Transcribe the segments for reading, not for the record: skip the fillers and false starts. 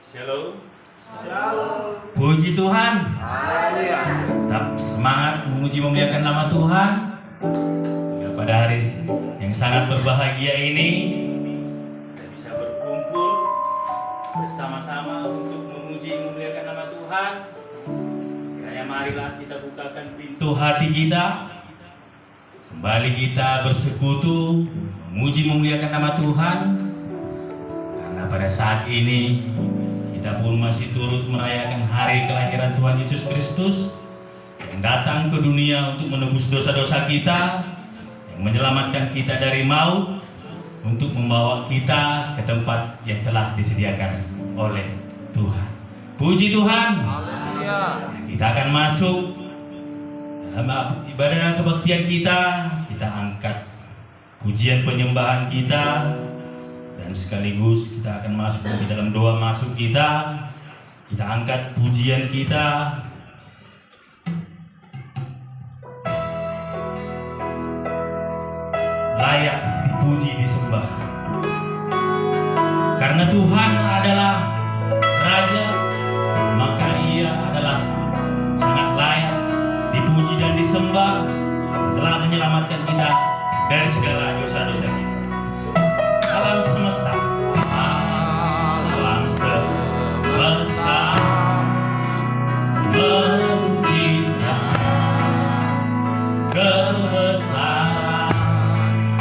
Shalom. Shalom. Puji Tuhan. Haleluya. Tetap semangat memuji memuliakan nama Tuhan. Hingga pada hari yang sangat berbahagia ini kita bisa berkumpul bersama-sama untuk memuji memuliakan nama Tuhan. Kiranya marilah kita bukakan pintu hati kita. Kembali kita bersekutu memuji memuliakan nama Tuhan. Karena pada saat ini kita pun masih turut merayakan hari kelahiran Tuhan Yesus Kristus yang datang ke dunia untuk menebus dosa-dosa kita, yang menyelamatkan kita dari maut, untuk membawa kita ke tempat yang telah disediakan oleh Tuhan. Puji Tuhan. Haleluya. Kita akan masuk dalam ibadah kebaktian kita. Kita angkat pujian penyembahan kita, dan sekaligus kita akan masuk di dalam doa masuk kita. Kita angkat pujian kita. Layak dipuji disembah. Karena Tuhan adalah Raja, maka Ia adalah sangat layak dipuji dan disembah. Telah menyelamatkan kita dari segala dosa-dosa kita. Alam semesta, alam semesta memujikan kebesaran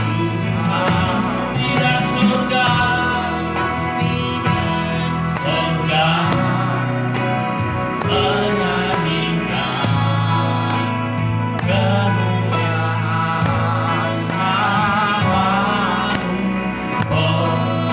Tuhan. Di dalam surga menyanyikan kemuliaan nama-Mu. Oh,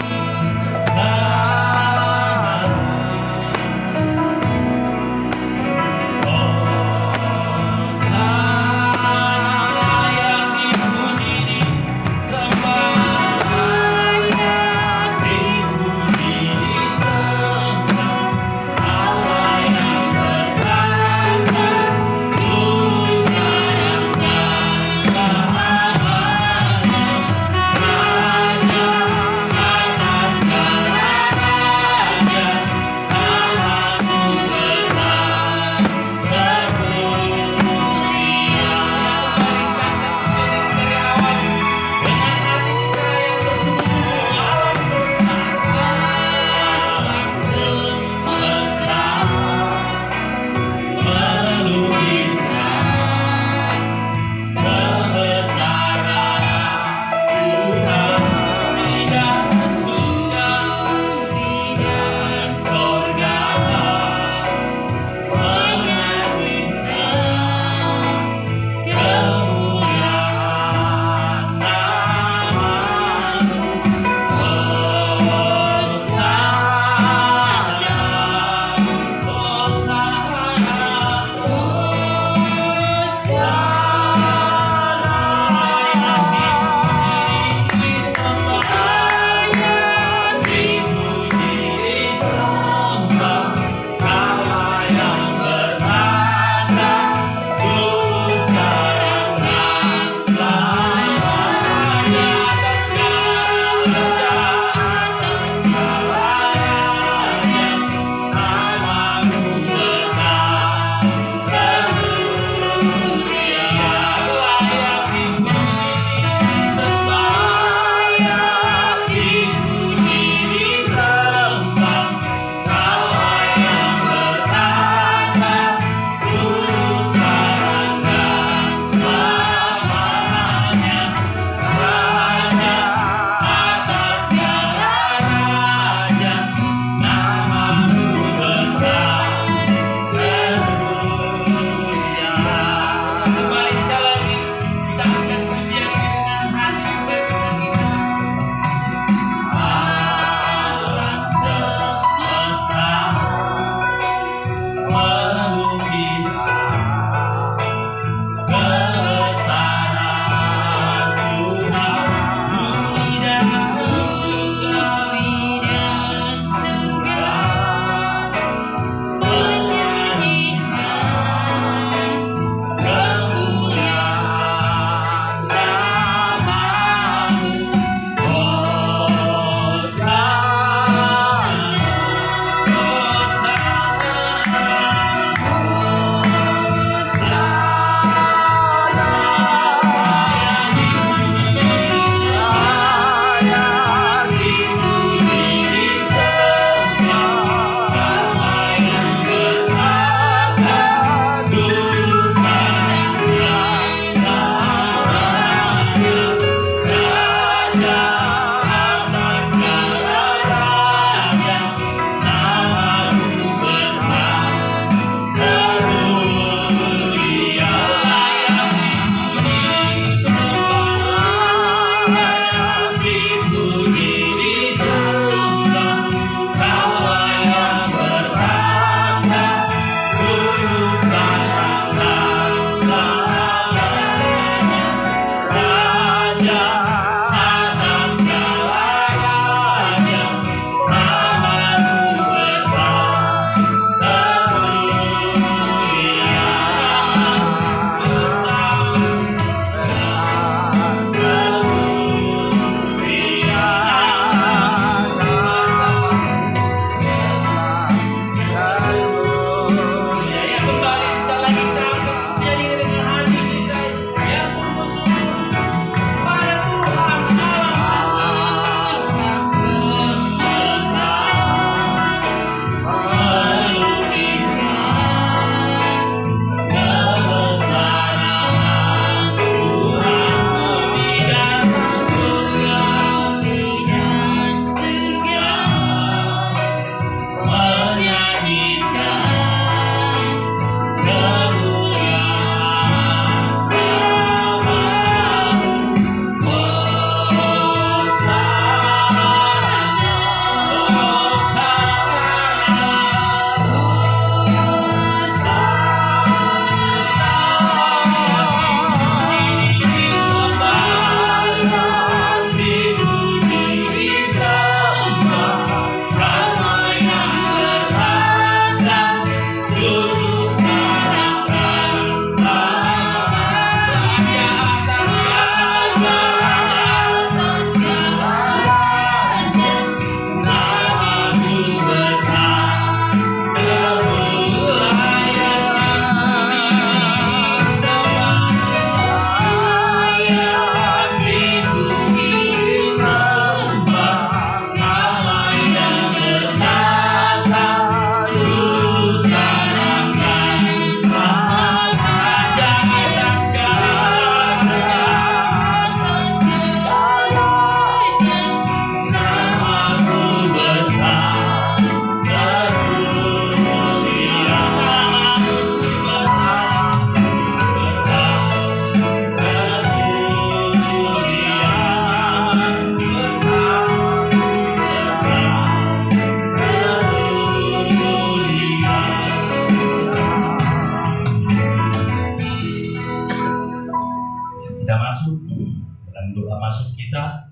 dalam doa masuk kita,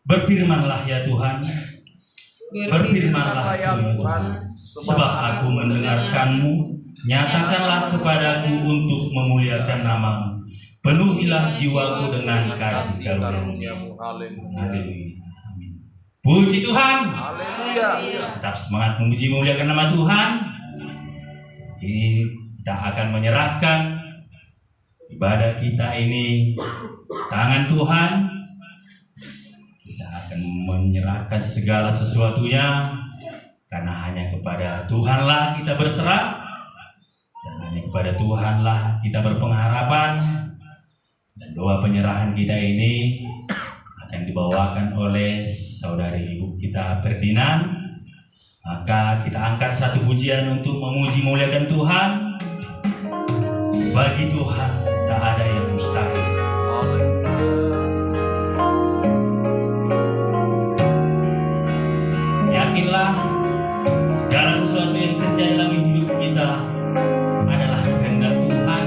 berfirmanlah ya Tuhan, berfirmanlah ya Tuhan, sebab aku mendengarkan-Mu, nyatakanlah kepadaku untuk memuliakan nama-Mu, penuhilah jiwaku dengan kasih karunia-Mu. Haleluya. Amin. Puji Tuhan. Haleluya. Tetap semangat memuji memuliakan nama Tuhan. Kita akan menyerahkan ibadah kita ini tangan Tuhan. Kita akan menyerahkan segala sesuatunya, karena hanya kepada Tuhanlah kita berserah, dan hanya kepada Tuhanlah kita berpengharapan. Dan doa penyerahan kita ini akan dibawakan oleh saudari ibu kita Ferdinand. Maka kita angkat satu pujian untuk memuji memuliakan Tuhan. Bagi Tuhan tak ada yang mustahil. Yakinlah segala sesuatu yang terjadi dalam hidup kita adalah kehendak Tuhan.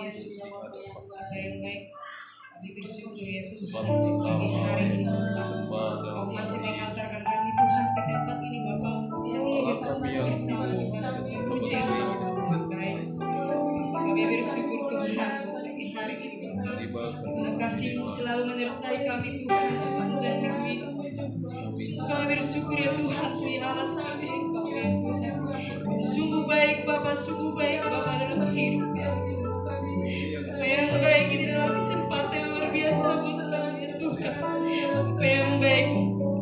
Yesus, Bapa yang baik. Kami bersyukur ya Sebab Tuhan Engkau pagi hari ini. sembah dan Kau masih mengantarkan kami Tuhan ke tempat ini Bapa. Allah kami yang bersama hidup Tuhan untuk untuk memuji memberi Tuhan baik. Kami bersyukur Tuhan pagi hari ini Bapa. dibagikan Karena kasih-Mu selalu menyertai kami Tuhan sepanjang minggu ini. Sungguh kami bersyukur ya Tuhan, ya alas kami Engkau ya Tuhan. Sungguh baik Bapa, sungguh baik Bapa dalam hidup ya Tuhan. Apa yang baik ini adalah kesempatan yang luar biasa buat kami ya Tuhan. Apa yang baik,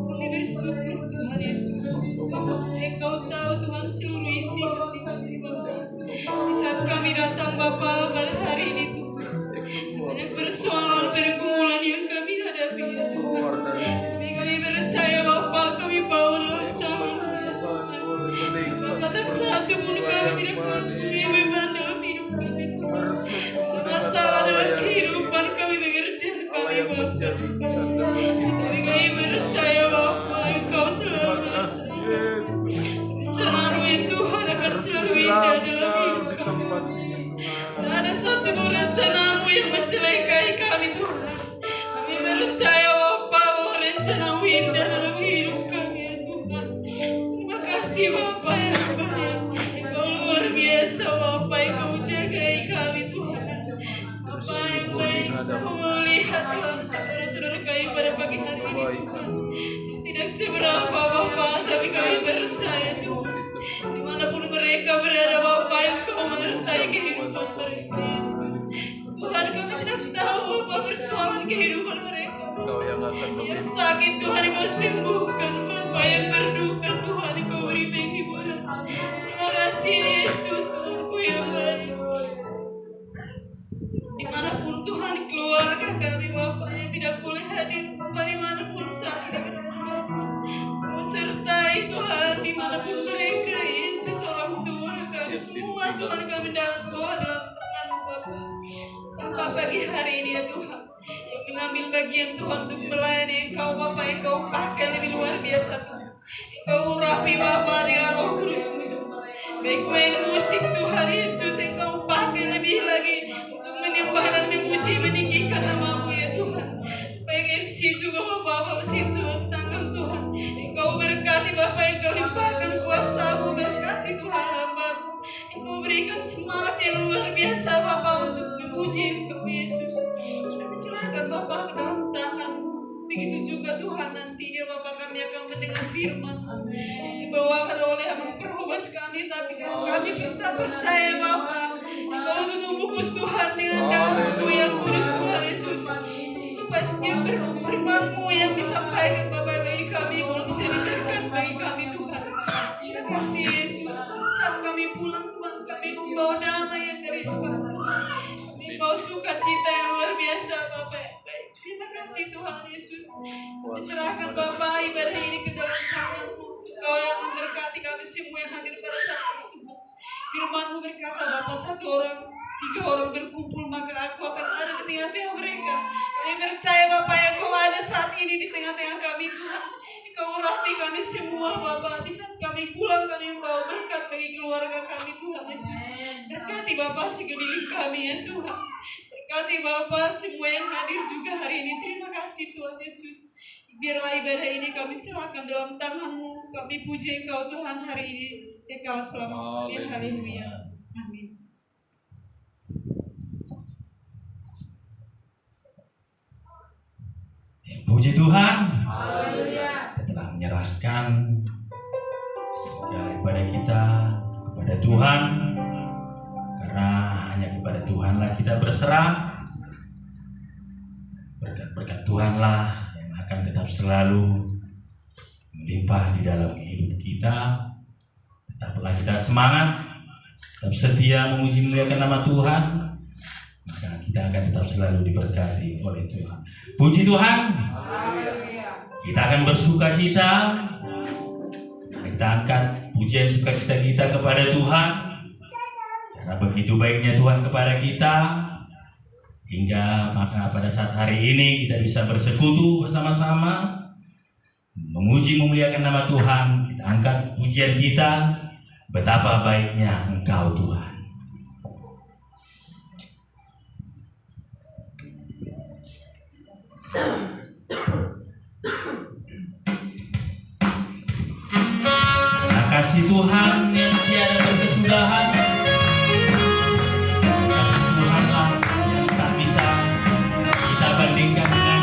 kami bersyukur Tuhan Yesus. Engkau tahu Tuhan seluruh isi hati kami Bapa. Di saat kami datang Bapa pada hari ini Tuhan, banyak persoalan pergumulan yang kami hadapi ya Tuhan. Tapi kami percaya Bapa, kami bawa dalam tangan ya Tuhan. Bapa, tak satu pun kami tidak mempunyai beban dalam hidup kami Tuhan. Masalah dalam kehidupan kami mengerjakan kami Bapa. Tapi kami percaya Bapa, Engkau selalu rencana-Mu ya Tuhan akan selalu indah dalam hidup kami. Tak ada satu pun rencana-Mu yang mencelakai kami Tuhan. Kami percaya Bapa bahwa rencana-Mu indah dalam hidup kami ya Tuhan. Terima kasih Bapa yang baik. Engkau luar biasa Bapa, Engkau jagai kami Tuhan. Bapa yang baik, Engkau melihat Tuhan saudara-saudara kami pada pagi hari ini Tuhan. Tidak seberapa Bapa, tapi kami percaya Tuhan. Dimanapun mereka berada Bapa, Engkau menyertai kehidupan mereka Yesus. Tuhan, kami tidak tahu Bapa persoalan kehidupan mereka. Engkau yang akan Yang memberi sakit Tuhan Engkau sembuhkan Bapa, yang berduka Tuhan Engkau beri penghiburan. Terima kasih Yesus Tuhanku yang baik. Dimanapun Tuhan keluarga kami Bapa yang tidak boleh hadir Bapa, dimanapun sakit Kau sertai Tuhan dimanapun mereka Yesus, orang tua kami semua Tuhan kami dalam tangan-Mu Bapa. Bapa pagi hari ini ya Tuhan yang mengambil bagian Tuhan untuk melayani Engkau Bapa, Engkau pakai lebih luar biasa Tuhan. Engkau urapi Bapa dengan Roh Kudus-Mu baik main musik Tuhan Yesus, Engkau pakai lebih lagi untuk menyembah dan memuji meninggikan nama-Mu ya Tuhan. Baik MC juga Bapa situ tangan Tuhan, Engkau berkati Bapa, Engkau limpahkan kuasa-Mu, berkati Tuhan hamba-Mu. Engkau berikan semangat yang luar biasa Bapa untuk memuji Engkau Yesus. Kami serahkan Bapa ke dalam tangan-Mu. Begitu juga Tuhan nantinya Bapa kami akan mendengar firman dibawakan oleh Pengkhotbah kami, tapi kami tetap percaya Bapa Engkau tutup bukus Tuhan dengan darah-Mu yang kudus Tuhan Yesus, supaya setiap firman-Mu yang disampaikan Bapa bagi kami boleh menjadi berkat bagi kami Tuhan. Terima kasih Yesus. Saat kami pulang Tuhan, kami membawa damai yang dari Tuhan, kami membawa sukacita yang luar biasa Bapa yang baik. Terima kasih Tuhan Yesus. Diserahkan Bapa ibadah ini ke dalam tangan-Mu. Engkau yang memberkati kami semua yang hadir pada saat ini Tuhan. Firman-Mu berkata Bapa, 1 orang 3 orang berkumpul maka Aku akan ada di tengah-tengah mereka. Kami percaya Bapa yang Kau ada saat ini di tengah-tengah kami Tuhan. Engkau urapi kami semua Bapa. Di saat kami pulang kami membawa berkat bagi keluarga kami Tuhan Yesus. Berkati Bapa sekeliling kami ya Tuhan. Berkati Bapa semua yang hadir juga hari ini. Terima kasih Tuhan Yesus. Biarlah ibadah ini kami serahkan dalam tangan-Mu. Kami puji Engkau Tuhan hari ini. Engkau selamat. Haleluya. Amin. Puji Tuhan. Haleluya. Kita telah menyerahkan segala ibadah kita kepada Tuhan, karena hanya kepada Tuhanlah kita berserah. Berkat-berkat Tuhanlah yang akan tetap selalu melimpah di dalam hidup kita. Tetaplah kita semangat, tetap setia memuji memuliakan nama Tuhan, maka kita akan tetap selalu diberkati oleh Tuhan. Puji Tuhan. Kita akan bersuka cita. Kita angkat pujian sukacita kita kepada Tuhan, karena begitu baiknya Tuhan kepada kita, hingga maka pada saat hari ini kita bisa bersekutu bersama-sama memuji memuliakan nama Tuhan. Kita angkat pujian kita, betapa baiknya Engkau Tuhan. kasih Tuhan yang tiada berkesudahan, kasih Tuhanlah yang tak bisa kita bandingkan dengan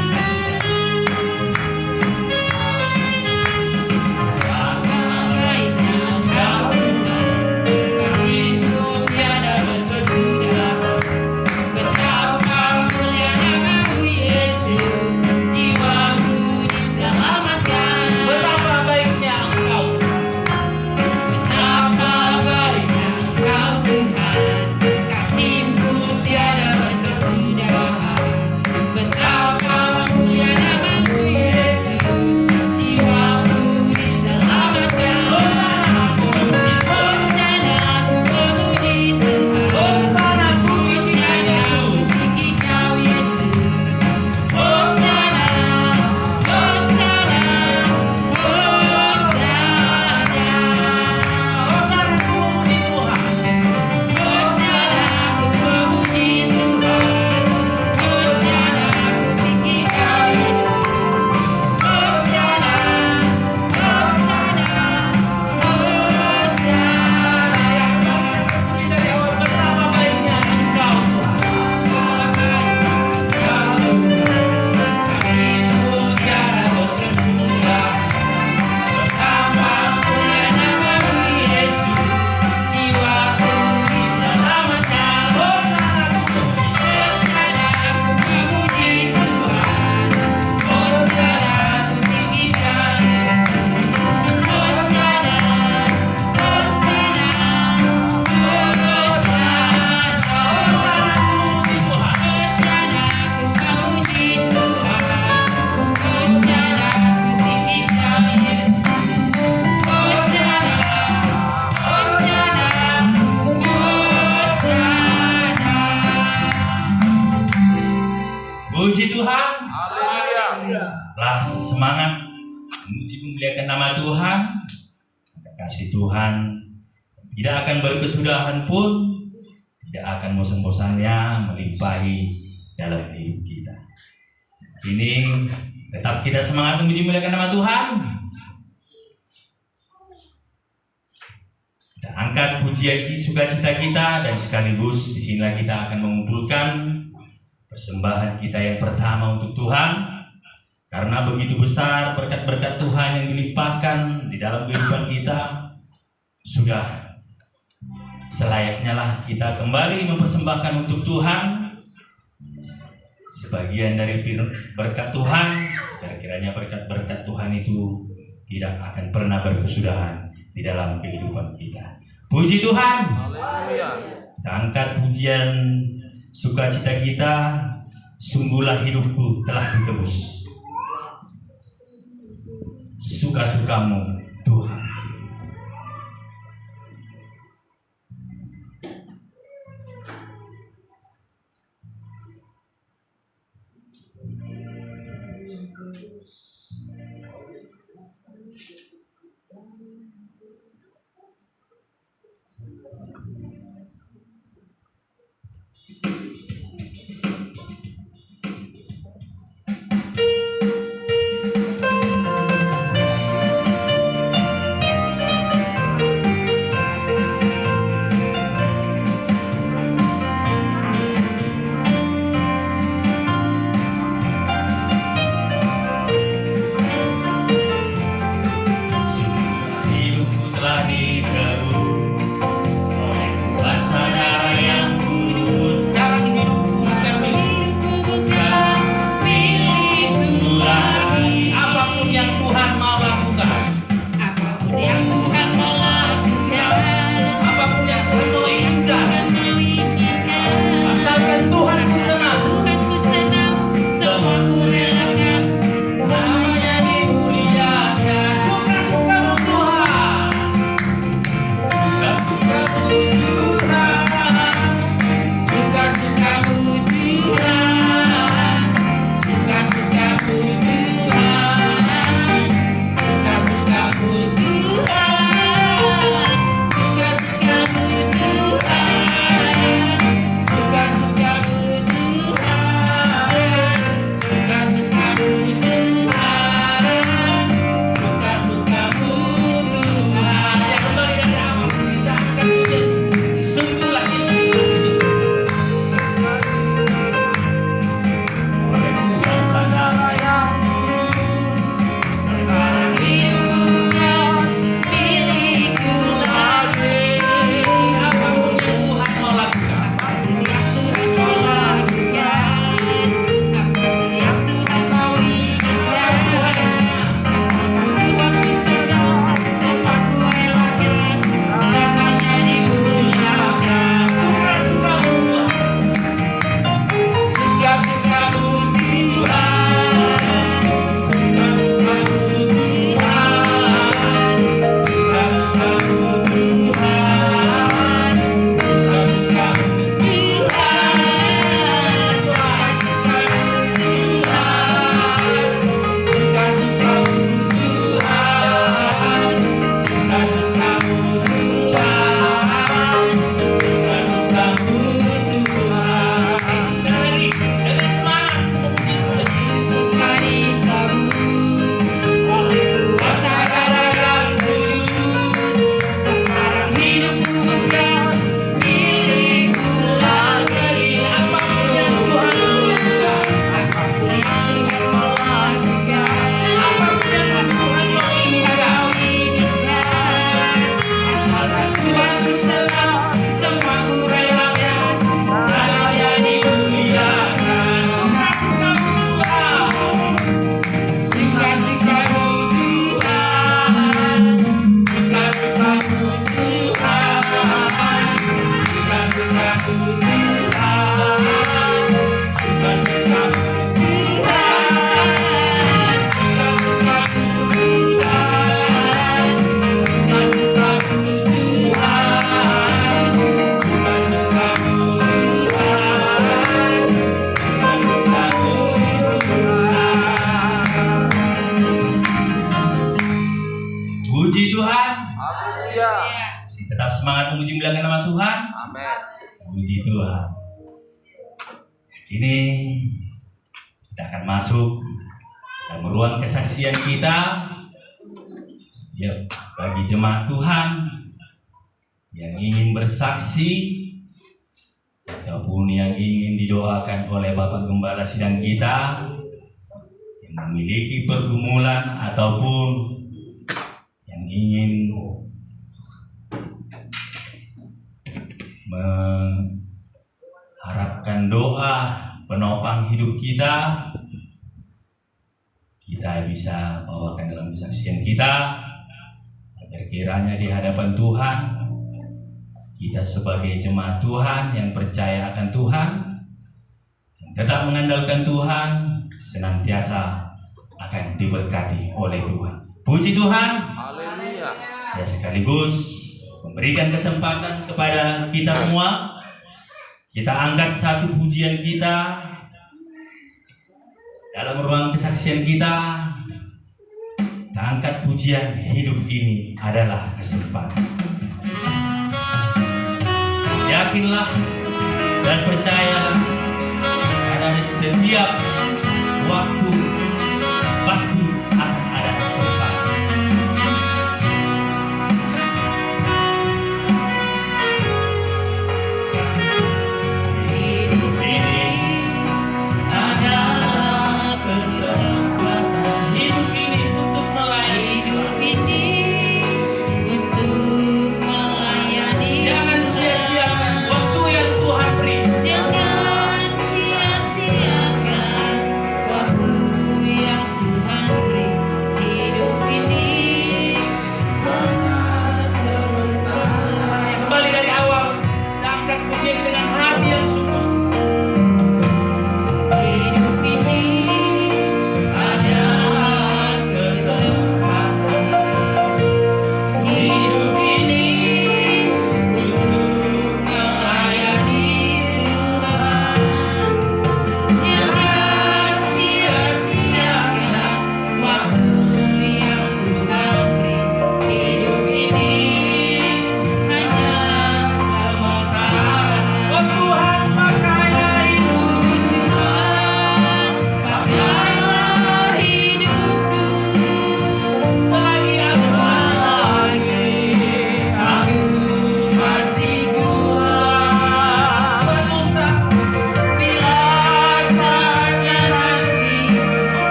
puji Tuhan. Haleluya. Lah semangat memuji memuliakan nama Tuhan. Kasih Tuhan tidak akan berkesudahan pun, tidak akan bosan-bosannya melimpahi dalam hidup kita. Ini tetap kita semangat memuji memuliakan nama Tuhan. Kita angkat pujian sukacita kita, dan sekaligus disinilah kita akan mengumpulkan persembahan kita yang pertama untuk Tuhan. Karena begitu besar berkat-berkat Tuhan yang dilimpahkan di dalam kehidupan kita, sudah selayaknya lah kita kembali mempersembahkan untuk Tuhan sebagian dari berkat Tuhan. Dan kiranya berkat-berkat Tuhan itu tidak akan pernah berkesudahan di dalam kehidupan kita. Puji Tuhan. Haleluya. Kita angkat pujian sukacita kita. Sungguhlah hidupku telah ditebus, suka-sukamu Tuhan. memuji muliakan nama Tuhan? Amin. Puji Tuhan. Kini kita akan masuk dalam ruang kesaksian kita. Ya, bagi jemaat Tuhan yang ingin bersaksi ataupun yang ingin didoakan oleh Bapak Gembala Sidang kita yang memiliki pergumulan ataupun yang ingin mengharapkan doa penopang hidup kita, kita bisa bawakan dalam kesaksian kita agar kiranya di hadapan Tuhan kita sebagai jemaat Tuhan yang percaya akan Tuhan, yang tetap mengandalkan Tuhan, senantiasa akan diberkati oleh Tuhan. Puji Tuhan. Haleluya. Ya, sekaligus memberikan kesempatan kepada kita semua. Kita angkat satu pujian kita dalam ruang kesaksian kita. Kita angkat pujian, hidup ini adalah kesempatan. Yakinlah dan percayalah karena di setiap waktu pasti akan ada kesempatan. Hidup ini adalah kesempatan. Hidup ini untuk melayani. Hidup ini untuk melayani. Jangan sia-siakan waktu yang Tuhan beri. Jangan sia-siakan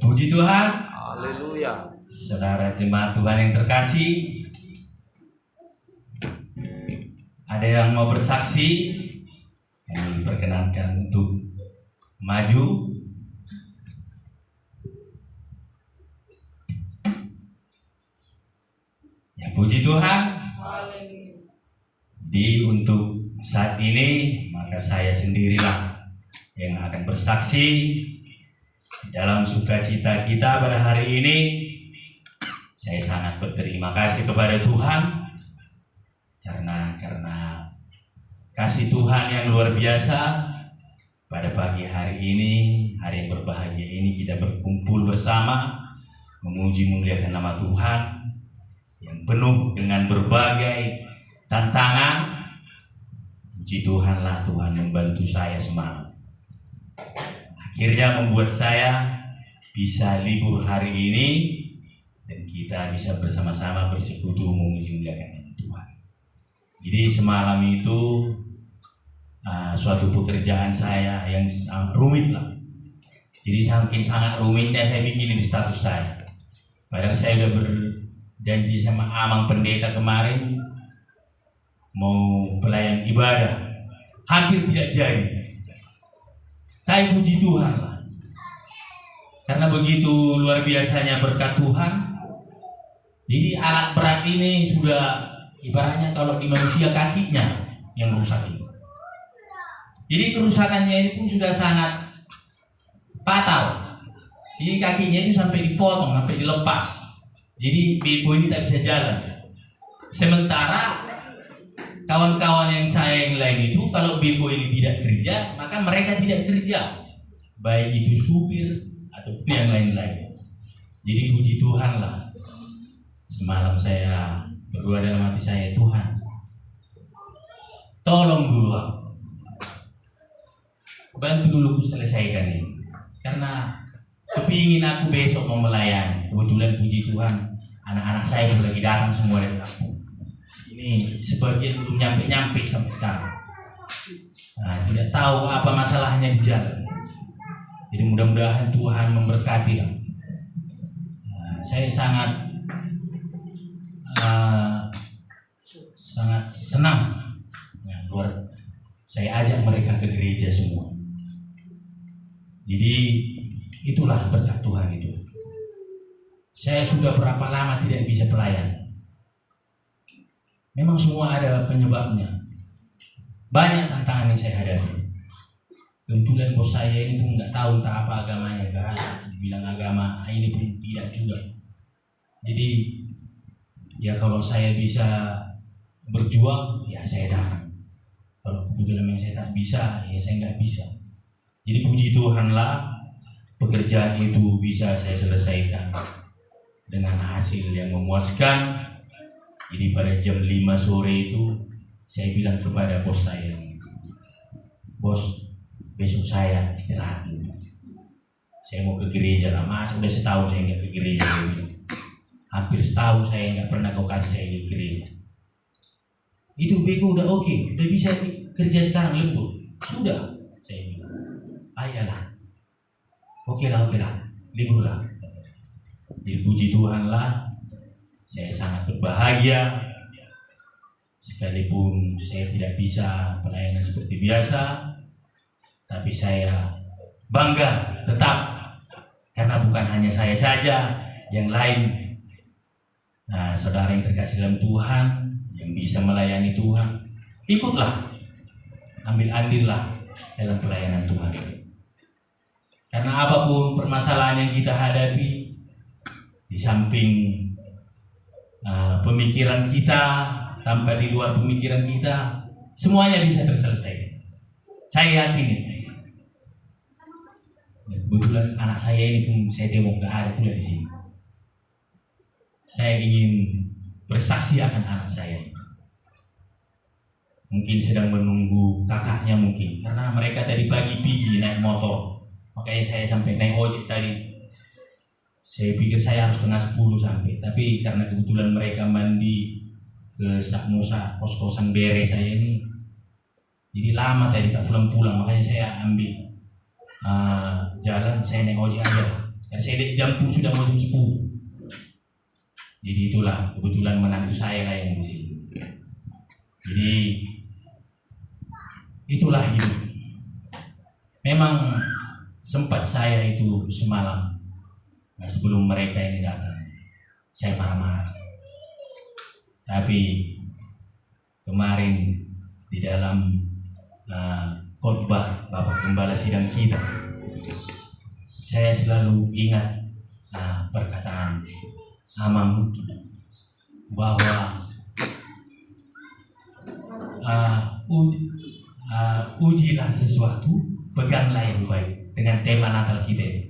Puji Tuhan. Haleluya. Saudara jemaat Tuhan yang terkasih, ada yang mau bersaksi? Kami perkenankan untuk maju. Ya, puji Tuhan. Jadi untuk saat ini maka saya sendirilah yang akan bersaksi dalam sukacita kita pada hari ini. Saya sangat berterima kasih kepada Tuhan karena kasih Tuhan yang luar biasa. Pada pagi hari ini, hari yang berbahagia ini, kita berkumpul bersama memuji memuliakan nama Tuhan yang penuh dengan berbagai tantangan. Puji Tuhanlah, Tuhan membantu saya semalam. Akhirnya membuat saya bisa libur hari ini dan kita bisa bersama-sama bersekutu memuji memuliakan nama Tuhan. Jadi semalam itu suatu pekerjaan saya yang rumit lah. Jadi saking sangat rumitnya saya bikin di status saya. Padahal saya udah berjanji sama Amang Pendeta kemarin mau pelayan ibadah, hampir tidak jadi. Tapi puji Tuhan lah, karena begitu luar biasanya berkat Tuhan. Jadi alat berat ini sudah ibaratnya kalau di manusia kakinya yang rusak ini. Jadi kerusakannya ini pun sudah sangat fatal. Jadi kakinya itu sampai dipotong, sampai dilepas. Jadi Beko ini tak bisa jalan. Sementara kawan-kawan yang saya yang lain itu kalau Beko ini tidak kerja, maka mereka tidak kerja. Baik itu supir ataupun yang lain-lain. Jadi puji Tuhan lah. Semalam saya berdoa dalam hati saya, Tuhan, tolong dulu aku. Bantu dulu aku selesaikan ini. Karena kepingin aku besok mau melayani. Kebetulan puji Tuhan, anak-anak saya sudah lagi datang semua dari kampung. Ini sebagian belum nyampe sampai sekarang. Nah, tidak tahu apa masalahnya di jalan. Jadi mudah-mudahan Tuhan memberkati lah. Nah, saya sangat senang. Nah, saya ajak mereka ke gereja semua. Jadi itulah berkat Tuhan itu. Saya sudah berapa lama tidak bisa pelayan. Memang semua ada penyebabnya. Banyak tantangan yang saya hadapi. Kebetulan bos saya ini pun nggak tahu entah apa agamanya, bilang agama ini pun tidak juga. Jadi ya kalau saya bisa berjuang, ya saya datang. Kalau kebetulan yang saya tak bisa, ya saya nggak bisa. Jadi puji Tuhanlah, pekerjaan itu bisa saya selesaikan dengan hasil yang memuaskan. Jadi pada jam 5 sore itu saya bilang kepada bos saya, bos, besok saya istirahat dulu. Saya mau ke gereja lah, masa udah setahun saya nggak ke gereja. Hampir setahun saya nggak pernah kau kasih saya ke gereja. Itu Beko udah oke, udah bisa kerja sekarang lembur. Sudah, saya bilang. Ayolah. Oke lah, libur lah. Jadi puji Tuhan lah, saya sangat berbahagia. Sekalipun saya tidak bisa pelayanan seperti biasa, tapi saya bangga tetap. Karena bukan hanya saya saja, yang lain. Nah, saudara yang terkasih dalam Tuhan, yang bisa melayani Tuhan, ikutlah, ambil andillah dalam pelayanan Tuhan. Karena apapun permasalahan yang kita hadapi, di samping pemikiran kita, tanpa di luar pemikiran kita, semuanya bisa terselesaikan. Saya yakin itu. Kebetulan anak saya ini pun saya tengok gak ada pula di sini. Saya ingin bersaksi akan anak saya. Mungkin sedang menunggu kakaknya mungkin, karena mereka tadi pagi pergi naik motor. Makanya saya sampai naik ojek tadi. Saya pikir saya harus 9:30 sampai, tapi karena kebetulan mereka mandi ke Saknusa, kos-kosan bere saya ini, jadi lama tadi tak pulang-pulang. Makanya saya ambil jalan, saya naik ojek aja. Dan saya lihat jam pun sudah mau jam 10. Jadi itulah kebetulan menantu saya lah yang di sini. Jadi itulah hidup. Memang sempat saya itu semalam, nah sebelum mereka ini datang, saya marah-marah. Tapi kemarin di dalam khotbah Bapak Gembala sidang kita, saya selalu ingat perkataan Amang bahwa ujilah sesuatu, peganglah yang baik, dengan tema Natal kita itu.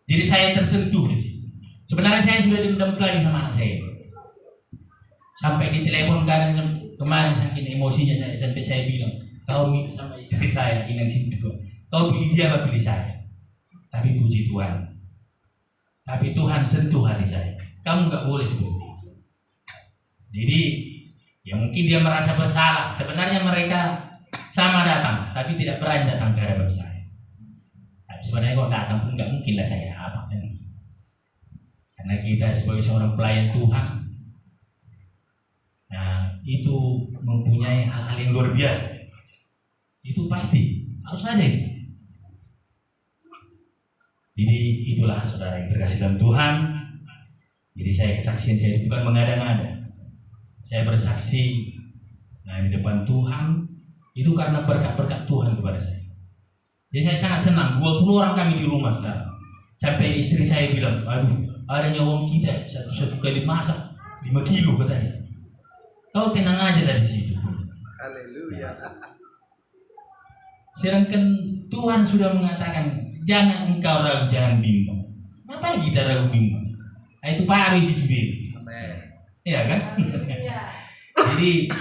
Jadi saya tersentuh di sini. Sebenarnya saya sudah dendam kali sama anak saya. Sampai di telepon kadang kemarin saking emosinya sampai saya bilang, kau minta sama istri saya inang situ, kau pilih dia apa pilih saya? Tapi puji Tuhan, tapi Tuhan sentuh hati saya. Kamu nggak boleh seperti itu. Jadi ya mungkin dia merasa bersalah. Sebenarnya mereka sama datang, tapi tidak berani datang ke hadapan saya. Tapi sebenarnya kalau datang pun nggak mungkin lah saya apa kan? Karena kita sebagai seorang pelayan Tuhan, nah itu mempunyai hal-hal yang luar biasa. Itu pasti harus ada itu. Jadi itulah saudara yang terkasih dalam Tuhan. Jadi saya kesaksian saya itu bukan mengada-ngada. Saya bersaksi di depan Tuhan itu karena berkat-berkat Tuhan kepada saya. Jadi saya sangat senang. 20 orang kami di rumah sekarang. Sampai istri saya bilang, aduh, adanya uang kita satu kali masak 5 kilo katanya. Kau tenang aja dari situ. Haleluya. Sedangkan Tuhan sudah mengatakan, jangan engkau ragu, jangan bimbang. Ngapain kita ragu bimbang? Nah, itu paru isi sendiri. Amen. Iya kan? Jadi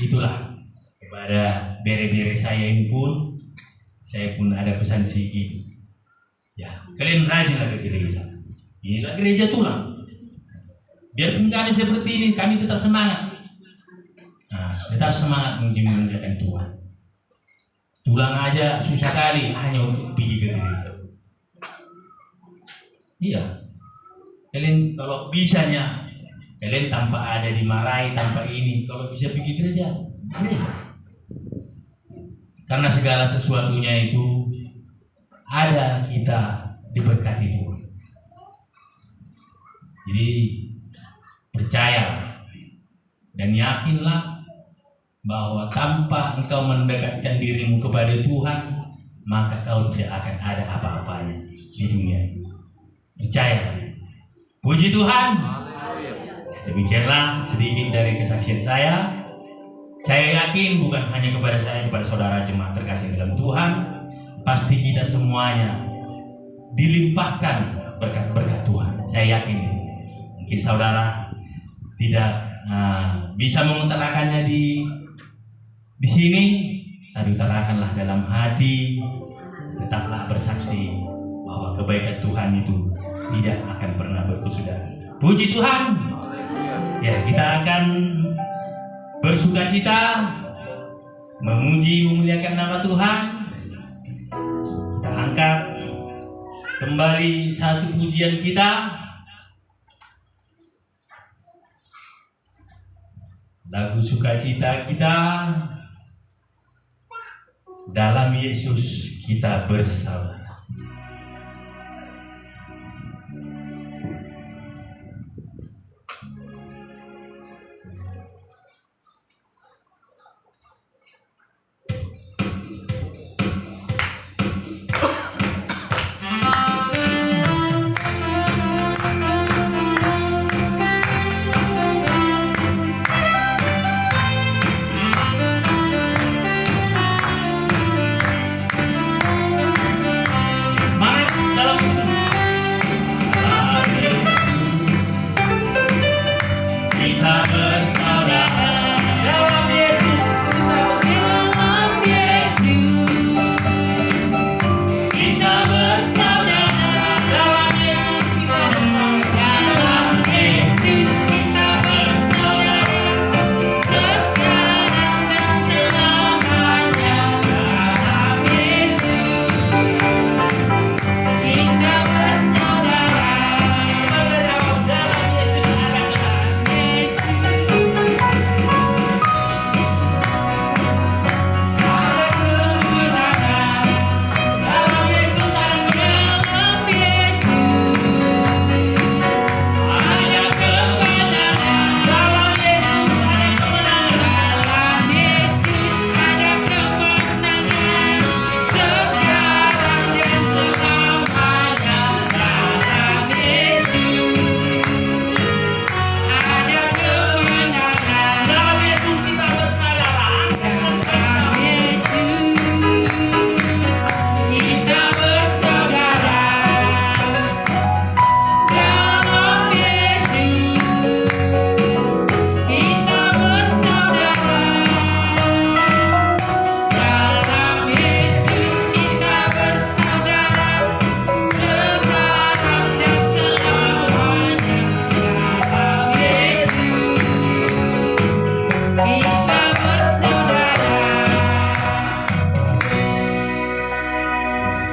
itulah kepada bere-bere saya ini pun, saya pun ada pesan sedikit. Ya, kalian rajinlah ke gereja. Inilah gereja tulang. Biarpun kami seperti ini, kami tetap semangat. Nah, tetap semangat memuliakan Tuhan. Tulang aja susah kali hanya untuk pergi ke gereja. Iya. Kalian kalau bisanya, kalian tanpa ada dimarahi, tanpa ini, kalau bisa pergi gereja. Karena segala sesuatunya itu ada kita diberkati Tuhan. Jadi percaya dan yakinlah bahwa tanpa engkau mendekatkan dirimu kepada Tuhan, maka kau tidak akan ada apa-apanya di dunia ini. Percaya itu. Puji Tuhan. Demikianlah sedikit dari kesaksian saya. Saya yakin bukan hanya kepada saya, kepada saudara jemaat terkasih dalam Tuhan, pasti kita semuanya dilimpahkan berkat-berkat Tuhan. Saya yakin itu. Mungkin saudara tidak bisa mengutarakannya di sini, tapi utarakanlah dalam hati. Tetaplah bersaksi bahwa kebaikan Tuhan itu tidak akan pernah berkesudahan. Puji Tuhan. Ya, kita akan bersukacita, memuji, memuliakan nama Tuhan. Kita angkat kembali satu pujian kita. Lagu sukacita kita, dalam Yesus kita bersaudara.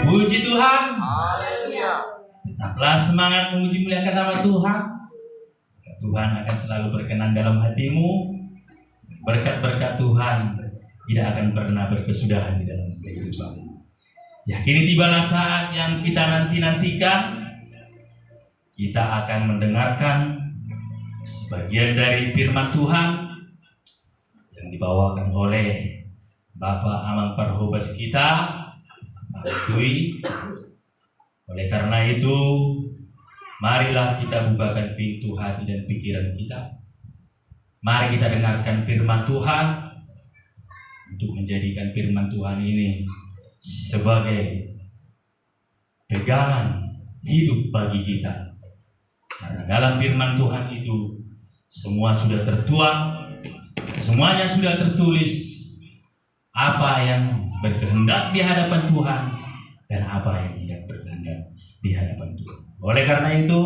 Puji Tuhan. Haleluya. Tetaplah semangat memuji muliakan nama Tuhan. Tuhan akan selalu berkenan dalam hatimu. Berkat-berkat Tuhan tidak akan pernah berkesudahan di dalam kehidupanmu. Ya, kini tibalah saat yang kita nanti-nantikan. Kita akan mendengarkan sebagian dari firman Tuhan yang dibawakan oleh Bapak Amang Parhobas kita, Pak Dwi. Oleh karena itu, marilah kita bukakan pintu hati dan pikiran kita. Mari kita dengarkan firman Tuhan untuk menjadikan firman Tuhan ini sebagai pegangan hidup bagi kita. Karena dalam firman Tuhan itu semua sudah tertuang, semuanya sudah tertulis apa yang berkehendak di hadapan Tuhan dan apa yang tidak berkehendak di hadapan Tuhan. Oleh karena itu,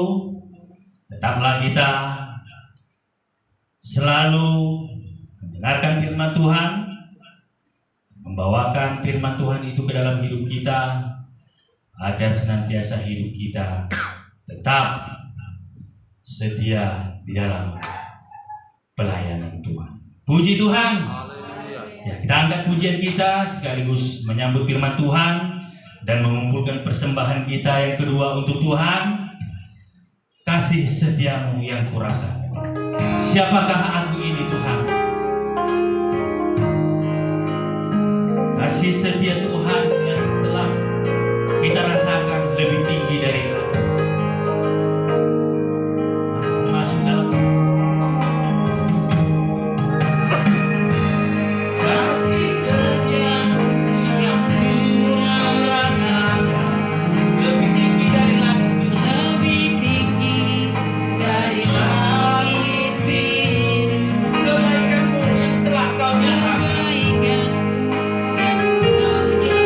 tetaplah kita selalu mendengarkan firman Tuhan, membawakan firman Tuhan itu ke dalam hidup kita, agar senantiasa hidup kita tetap setia di dalam pelayanan Tuhan. Puji Tuhan. Haleluya. Ya, kita angkat pujian kita sekaligus menyambut firman Tuhan dan mengumpulkan persembahan kita yang kedua untuk Tuhan. Kasih setiamu yang kurasa. Siapakah aku ini Tuhan? Kasih setia Tuhan yang telah kita rasakan lebih tinggi dari langit. Masuk dalam kasih setiamu yang kurasakan lebih tinggi dari langit. Lebih tinggi dari langit biru. Kebaikanmu yang telah kau nyatakan. Kebaikan yang kau nyatakan.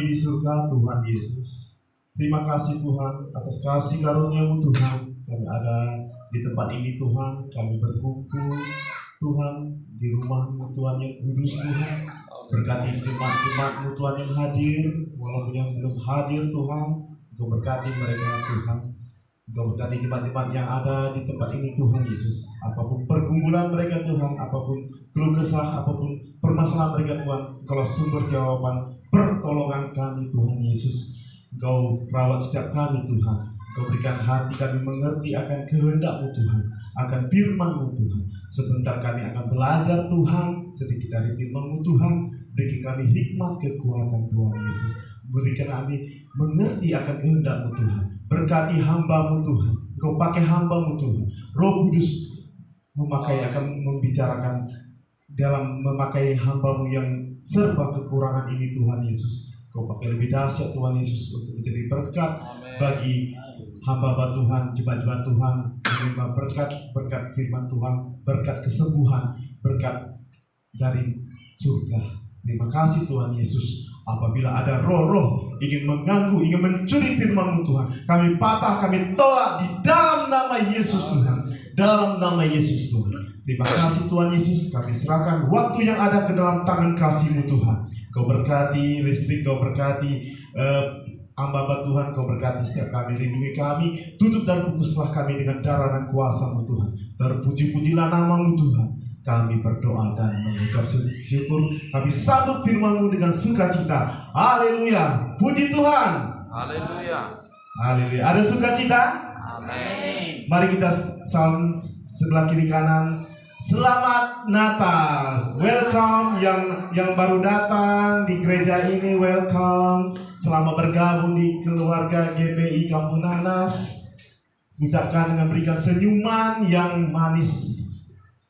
kami di surga, Tuhan Yesus. Terima kasih Tuhan atas kasih karunia-Mu Tuhan. Kami ada di tempat ini Tuhan, kami berkumpul Tuhan di rumah-Mu Tuhan yang kudus Tuhan. Berkati jemaat-jemaat-Mu Tuhan yang hadir, walaupun yang belum hadir Tuhan, Engkau berkati mereka Tuhan. Engkau berkati jemaat-jemaat yang ada di tempat ini Tuhan Yesus. Apapun pergumulan mereka Tuhan, apapun keluh kesah, apapun permasalahan mereka Tuhan, Engkaulah sumber jawaban pertolongan kami Tuhan Yesus. Engkau rawat setiap kami Tuhan. Engkau berikan hati kami mengerti akan kehendak-Mu Tuhan, akan firman-Mu Tuhan. Sebentar kami akan belajar Tuhan, sedikit dari firman-Mu Tuhan. Berikan kami hikmat kekuatan Tuhan Yesus. Berikan kami mengerti akan kehendak-Mu Tuhan. Berkati hamba-Mu Tuhan. Engkau pakai hamba-Mu Tuhan. Roh Kudus akan membicarakan dalam memakai hamba-Mu yang serba kekurangan ini Tuhan Yesus. Kau pakai lebih dahsyat Tuhan Yesus untuk menjadi berkat bagi hamba-hamba Tuhan, jemaat-jemaat Tuhan, menerima berkat firman Tuhan, berkat kesembuhan, berkat dari surga. Terima kasih Tuhan Yesus. Apabila ada roh-roh ingin mengganggu, ingin mencuri firman-Mu Tuhan, kami patah, kami tolak di dalam nama Yesus Tuhan. Dalam nama Yesus Tuhan. Terima kasih Tuhan Yesus. Kami serahkan waktu yang ada ke dalam tangan kasih-Mu Tuhan. Kau berkati listrik, Kau berkati hamba Tuhan, Kau berkati setiap kami, lindungi kami, tutup dan bungkuslah kami dengan darah dan kuasa-Mu Tuhan. Terpuji-pujilah nama-Mu Tuhan. Kami berdoa dan mengucap syukur. Kami sambut firman-Mu dengan sukacita. Haleluya. Puji Tuhan. Haleluya. Haleluya. Ada sukacita? Amin. Mari kita salam sebelah kiri kanan. Selamat Natal. Welcome yang baru datang di gereja ini, welcome. Selamat bergabung di keluarga GPI Kampung Nanas. Ucapkan dengan berikan senyuman yang manis.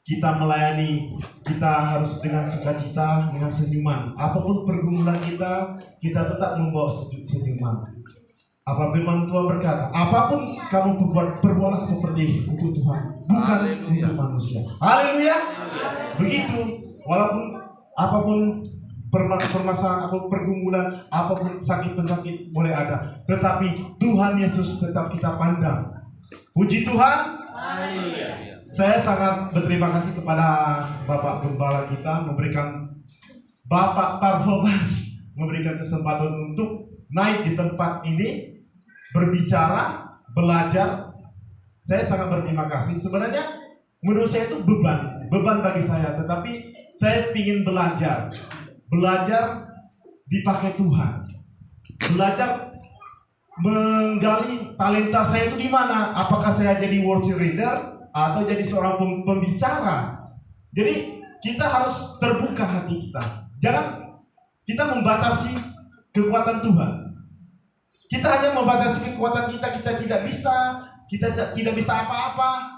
Kita melayani, kita harus dengan sukacita, dengan senyuman. Apapun pergumulan kita tetap membawa senyuman. Apa firman Tuhan berkata, apapun kamu perbuatlah seperti untuk Tuhan, bukan untuk manusia. Haleluya. Begitu, walaupun apapun permasalahan, apapun pergumulan, apapun sakit-pesakit boleh ada, tetapi Tuhan Yesus tetap kita pandang. Puji Tuhan. Saya sangat berterima kasih kepada Bapak Gembala kita Bapak Tarhobas memberikan kesempatan untuk naik di tempat ini, berbicara, belajar. Saya sangat berterima kasih. Sebenarnya menurut saya itu beban bagi saya, tetapi saya ingin belajar dipakai Tuhan, belajar menggali talenta saya itu di mana. Apakah saya jadi worship leader atau jadi seorang pembicara? Jadi kita harus terbuka hati kita. Jangan kita membatasi kekuatan Tuhan. Kita hanya membatasi kekuatan kita tidak bisa apa-apa.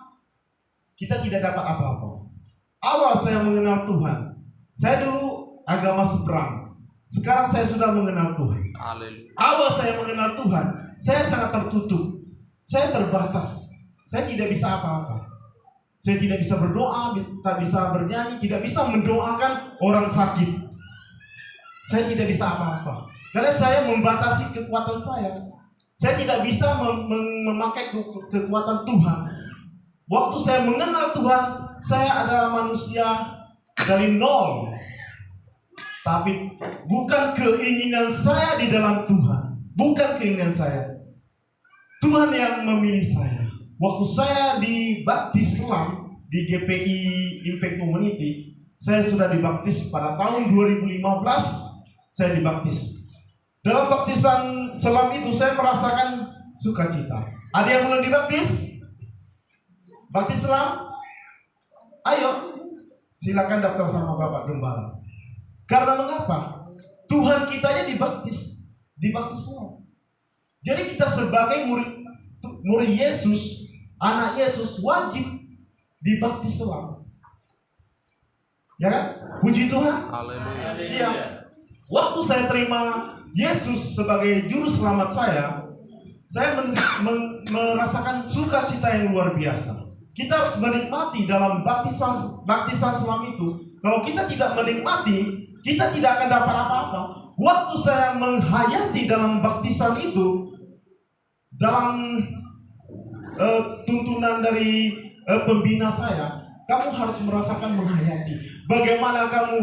Kita tidak dapat apa-apa. Awal saya mengenal Tuhan, saya dulu agama seberang. Sekarang saya sudah mengenal Tuhan. Awal saya mengenal Tuhan, saya sangat tertutup. Saya terbatas. Saya tidak bisa apa-apa. Saya tidak bisa berdoa, tak bisa bernyanyi, tidak bisa mendoakan orang sakit. Saya tidak bisa apa-apa. Karena saya membatasi kekuatan saya. Saya tidak bisa memakai kekuatan Tuhan. Waktu saya mengenal Tuhan, saya adalah manusia dari nol. Tapi bukan keinginan saya di dalam Tuhan. Bukan keinginan saya. Tuhan yang memilih saya. Waktu saya dibaptis selam di GPI Impact Community, saya sudah dibaptis pada tahun 2015. Saya dibaptis. Dalam baptisan selam itu saya merasakan sukacita. Ada yang belum dibaptis? Baptis selam? Ayo, silakan daftar sama Bapak Gembala. Karena mengapa? Tuhan kitanya dibaptis selam. Jadi kita sebagai murid Yesus, anak Yesus, wajib dibaptis selam. Ya kan? Puji Tuhan. Haleluya. Iya. Waktu saya terima Yesus sebagai juru selamat saya merasakan sukacita yang luar biasa. Kita harus menikmati dalam baptisan selam itu. Kalau kita tidak menikmati, kita tidak akan dapat apa-apa. waktu saya menghayati dalam baptisan itu, dalam tuntunan dari pembina saya, kamu harus merasakan menghayati bagaimana kamu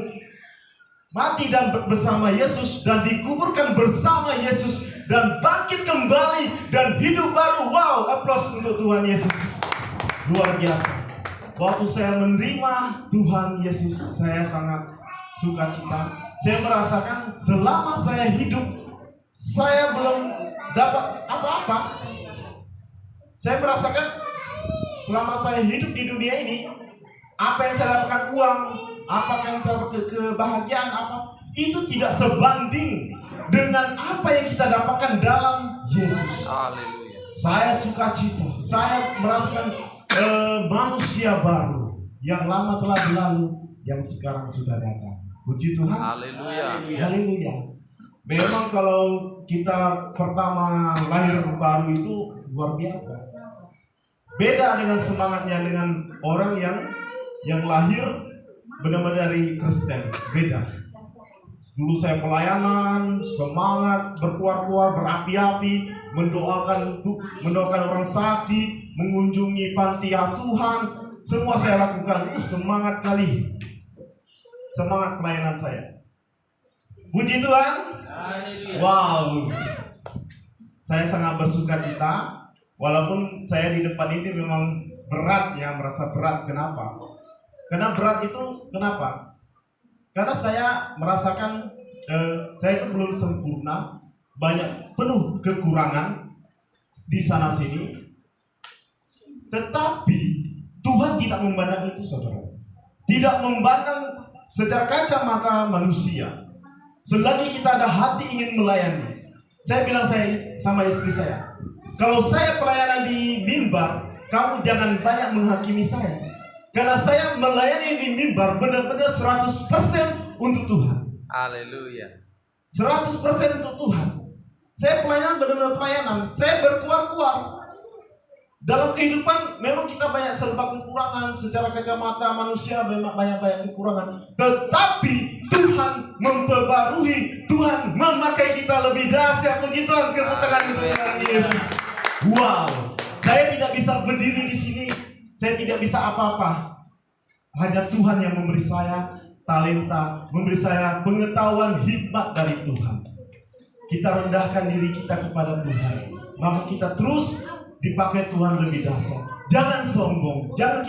mati dan bersama Yesus dan dikuburkan bersama Yesus dan bangkit kembali dan hidup baru. Wow, aplaus untuk Tuhan Yesus. Luar biasa. Waktu saya menerima Tuhan Yesus, saya sangat sukacita. Saya merasakan selama saya hidup, saya belum dapat apa-apa. Saya merasakan selama saya hidup di dunia ini, apa yang saya dapatkan, uang, apakah yang saya dapatkan, kebahagiaan, apa, itu tidak sebanding dengan apa yang kita dapatkan dalam Yesus. Haleluya. Saya sukacita, saya merasakan manusia baru, yang lama telah berlalu, yang sekarang sudah datang. Puji Tuhan. Haleluya. Haleluya. Memang kalau kita pertama lahir baru itu luar biasa. Beda dengan semangatnya dengan orang yang lahir benar-benar dari Kristen. Beda. Dulu saya pelayanan, semangat, berkuar-kuar, berapi-api, mendoakan orang sakit, mengunjungi panti asuhan, semua saya lakukan. Semangat kali, semangat pelayanan saya. Puji Tuhan. Wow, saya sangat bersukacita. Walaupun saya di depan ini memang berat ya, merasa berat. Kenapa? Karena berat itu kenapa? Karena saya merasakan saya itu belum sempurna, banyak penuh kekurangan di sana sini. Tetapi Tuhan tidak memandang itu, saudara. Tidak memandang secara kacamata manusia. Selagi kita ada hati ingin melayani. Saya bilang sama istri saya, kalau saya pelayanan di mimbar, kamu jangan banyak menghakimi saya. Karena saya melayani di mimbar benar-benar 100% untuk Tuhan. Haleluya. 100% untuk Tuhan. Saya pelayanan benar-benar pelayanan. Saya berkuar-kuar. Dalam kehidupan memang kita banyak serba kekurangan. Secara kacamata manusia memang banyak kekurangan. Tetapi Tuhan memperbarui. Tuhan memakai kita lebih dahsyat. Puji Tuhan, tepuk tangan untuk Tuhan Yesus. Wow. Saya tidak bisa berdiri di sini. Saya tidak bisa apa-apa. Hanya Tuhan yang memberi saya talenta, memberi saya pengetahuan, hikmat dari Tuhan. Kita rendahkan diri kita kepada Tuhan, maka kita terus dipakai Tuhan lebih dahsyat. Jangan sombong, jangan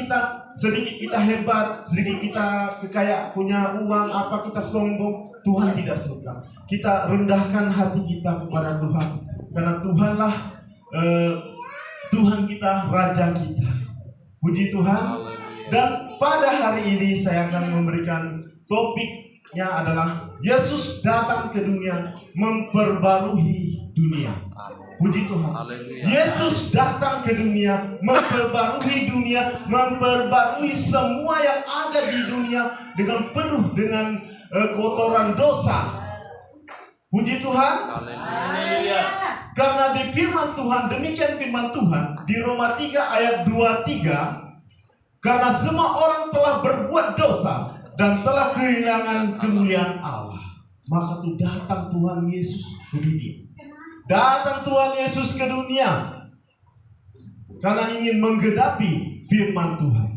sedikit kita hebat, sedikit kita kekayaan, punya uang, apa kita sombong. Tuhan tidak suka. Kita rendahkan hati kita kepada Tuhan, karena Tuhanlah Tuhan kita, Raja kita. Puji Tuhan. Dan pada hari ini saya akan memberikan topiknya adalah Yesus datang ke dunia memperbarui dunia. Puji Tuhan. Yesus datang ke dunia memperbarui dunia, memperbarui semua yang ada di dunia dengan penuh dengan kotoran dosa. Puji Tuhan. Karena di firman Tuhan, demikian firman Tuhan di Roma 3 ayat 23, karena semua orang telah berbuat dosa dan telah kehilangan kemuliaan Allah, maka tuh datang Tuhan Yesus ke dunia. Datang Tuhan Yesus ke dunia karena ingin menggenapi firman Tuhan.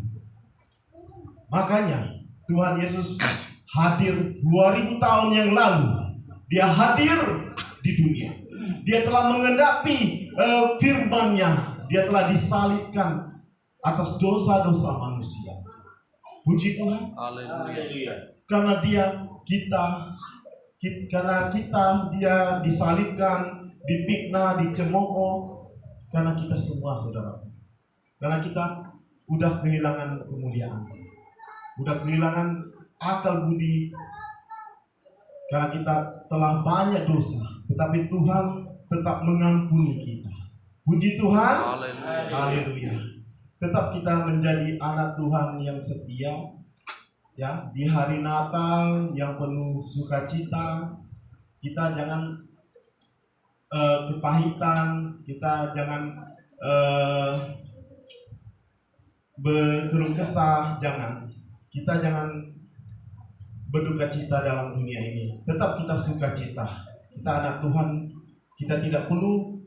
Makanya Tuhan Yesus hadir 2000 tahun yang lalu. Dia hadir di dunia. Dia telah menggenapi firman-Nya. Dia telah disalibkan atas dosa-dosa manusia. Puji Tuhan. Haleluya. Karena dia disalibkan, difitnah, dicemooh. Karena kita semua, saudara. Karena kita udah kehilangan kemuliaan, udah kehilangan akal budi. Karena kita telah banyak dosa, tetapi Tuhan tetap mengampuni kita. Puji Tuhan. Haleluya. Haleluya. Tetap kita menjadi anak Tuhan yang setia. Ya, di hari Natal yang penuh sukacita, kita jangan kepahitan, kita jangan berkeluh kesah, jangan. Kita jangan berduka cita dalam dunia ini. Tetap kita sukacita. Kita anak Tuhan, kita tidak perlu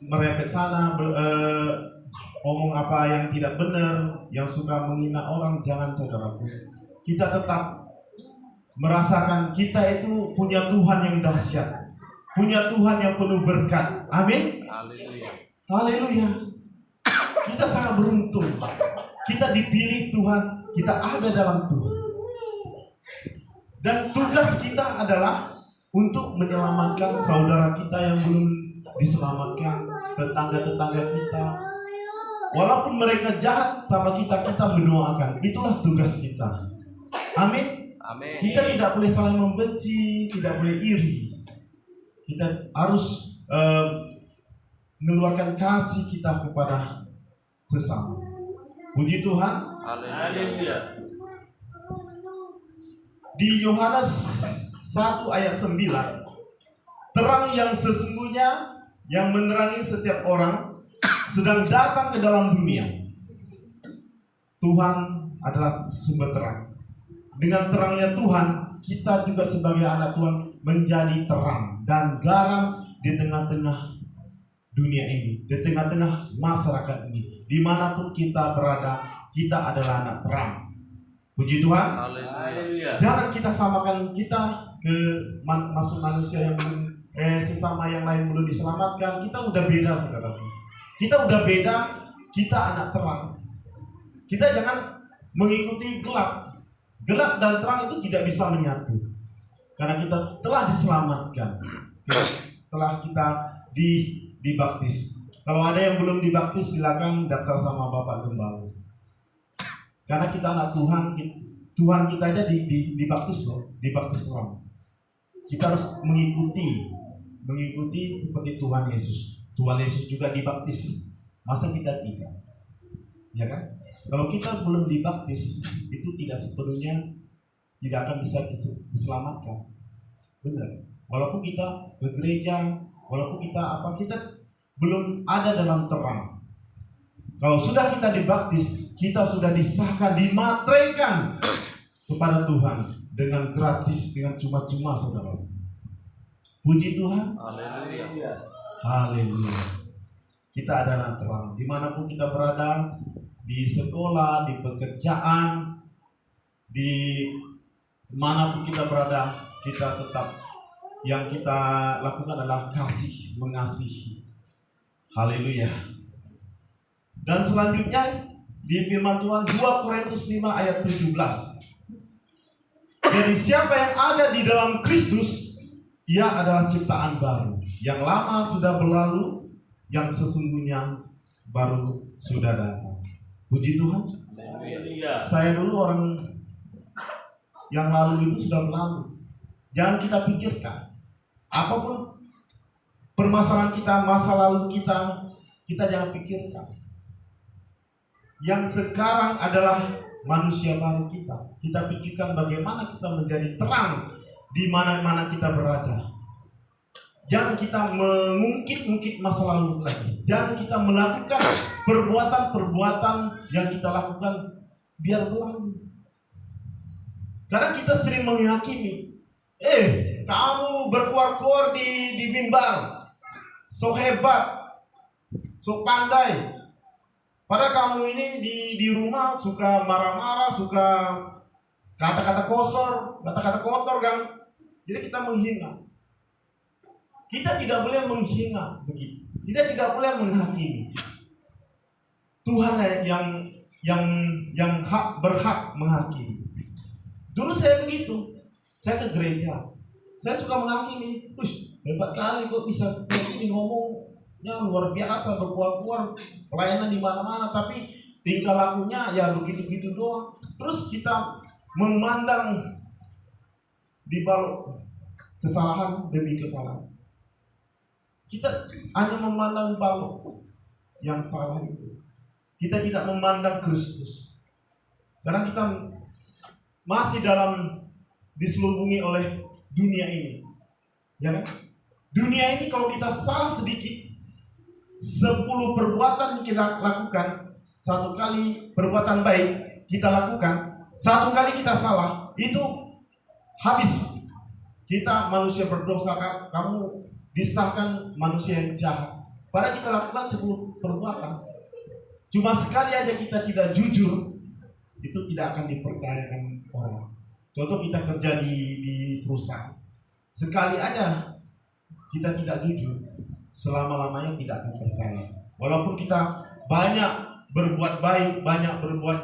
merepet sana, ngomong apa yang tidak benar, yang suka menghina orang. Jangan, saudaraku. Kita tetap merasakan kita itu punya Tuhan yang dahsyat, punya Tuhan yang penuh berkat. Amin. Haleluya. Haleluya. Kita sangat beruntung. Kita dipilih Tuhan, kita ada dalam Tuhan. Dan tugas kita adalah untuk menyelamatkan saudara kita yang belum diselamatkan, tetangga-tetangga kita. Walaupun mereka jahat sama kita, kita mendoakan. Itulah tugas kita. Amin. Amin. Kita tidak boleh saling membenci, tidak boleh iri. Kita harus mengeluarkan kasih kita kepada sesama. Puji Tuhan. Haleluya. Di Yohanes 1 ayat 9, terang yang sesungguhnya yang menerangi setiap orang sedang datang ke dalam dunia. Tuhan adalah sumber terang. Dengan terangnya Tuhan, kita juga sebagai anak Tuhan menjadi terang dan garam di tengah-tengah dunia ini, di tengah-tengah masyarakat ini. Dimanapun kita berada, kita adalah anak terang. Puji Tuhan. Haleluya. Jangan kita samakan kita ke masuk manusia yang belum sesama yang lain belum diselamatkan. Kita udah beda, saudara. Kita udah beda. Kita anak terang. Kita jangan mengikuti gelap. Gelap dan terang itu tidak bisa menyatu. Karena kita telah diselamatkan. Telah kita dibaptis. Kalau ada yang belum dibaptis, silakan daftar sama Bapak Gembala. Karena kita anak Tuhan, Tuhan kita aja dibaptis loh, dibaptis orang. Kita harus mengikuti seperti Tuhan Yesus. Tuhan Yesus juga dibaptis, masa kita tidak? Ya kan? Kalau kita belum dibaptis, itu tidak sepenuhnya tidak akan bisa diselamatkan. Benar. Walaupun kita ke gereja, walaupun kita belum ada dalam terang. Kalau sudah kita dibaptis, kita sudah disahkan, dimateraikan kepada Tuhan dengan gratis, dengan cuma-cuma, saudara. Puji Tuhan. Haleluya. Haleluya. Kita adalah terang. Dimanapun kita berada, di sekolah, di pekerjaan, di manapun kita berada, kita tetap yang kita lakukan adalah kasih, mengasihi. Haleluya. Dan selanjutnya di firman Tuhan 2 Korintus 5 ayat 17. Jadi siapa yang ada di dalam Kristus, ia adalah ciptaan baru. Yang lama sudah berlalu, yang sesungguhnya baru sudah datang. Puji Tuhan. Haleluya. Saya dulu orang yang lalu itu sudah berlalu. Jangan kita pikirkan. Apapun permasalahan kita, masa lalu kita jangan pikirkan. Yang sekarang adalah manusia baru kita. Kita pikirkan bagaimana kita menjadi terang di mana-mana kita berada. Jangan kita mengungkit-ungkit masa lalu lagi. Jangan kita melakukan perbuatan-perbuatan yang kita lakukan biar berlalu. Karena kita sering menghakimi. Kamu berkuar-kuar di mimbar, so hebat, so pandai. Padahal kamu ini di rumah suka marah-marah, suka kata-kata kotor kan. Jadi kita menghina. Kita tidak boleh menghina begitu. Kita tidak boleh menghakimi. Tuhan yang berhak menghakimi. Dulu saya begitu. Saya ke gereja. Saya suka menghakimi. Hebat kali kok bisa begini ngomongnya luar biasa, berkuar-kuar, pelayanan di mana-mana, tapi tingkah lakunya ya begitu-begitu doang. Terus kita memandang di balik kesalahan demi kesalahan. Kita hanya memandang balik yang salah itu. Kita tidak memandang Kristus. Karena kita masih diselubungi oleh dunia ini. Ya kan? Dunia ini kalau kita salah sedikit, 10 perbuatan yang kita lakukan, 1 kali perbuatan baik kita lakukan, 1 kali kita salah, itu habis. Kita manusia berdosa, kamu disahkan manusia yang jahat. Padahal kita lakukan 10 perbuatan. Cuma sekali aja kita tidak jujur, itu tidak akan dipercayakan orang. Contoh kita kerja di perusahaan. Sekali aja kita tidak jujur, selama-lamanya tidak akan percaya. Walaupun kita banyak berbuat baik, banyak berbuat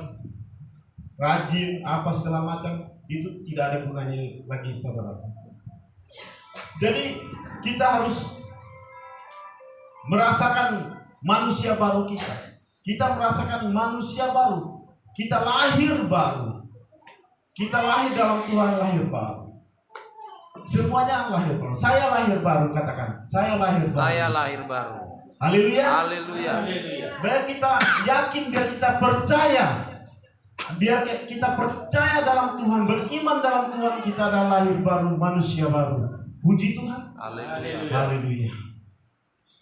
rajin, apa segala macam, itu tidak ada gunanya lagi, saudara. Jadi kita harus merasakan manusia baru kita. Kita merasakan manusia baru. Kita lahir baru. Kita lahir dalam Tuhan, lahir baru. Semuanya lahir baru. Saya lahir baru, katakan. Saya lahir baru. Saya lahir baru. Haleluya. Haleluya. Haleluya. Biar kita yakin, biar kita percaya. Biar kita percaya dalam Tuhan, beriman dalam Tuhan, kita adalah lahir baru, manusia baru. Puji Tuhan. Haleluya. Haleluya.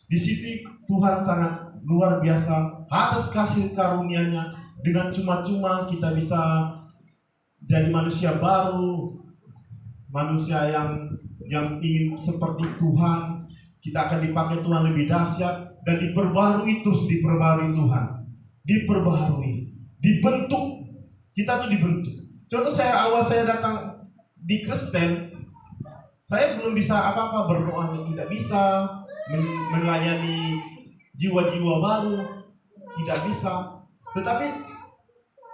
Di situ Tuhan sangat luar biasa atas kasih karunia-Nya. Dengan cuma-cuma kita bisa jadi manusia baru, manusia yang ingin seperti Tuhan. Kita akan dipakai Tuhan lebih dahsyat dan diperbarui, terus diperbarui Tuhan. Diperbarui, dibentuk. Kita tuh dibentuk. Contoh awal saya datang di Kristen, saya belum bisa apa-apa, berdoa tidak bisa, melayani jiwa-jiwa baru tidak bisa. Tetapi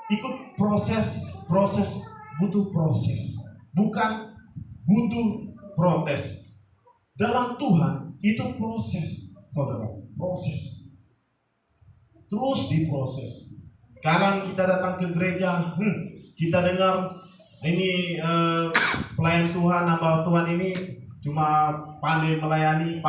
ikut proses butuh proses, bukan butuh protes. Dalam Tuhan itu proses, saudara, proses. Terus diproses. Sekarang kita datang ke gereja, kita dengar ini pelayan Tuhan, hamba Tuhan ini cuma pandai melayani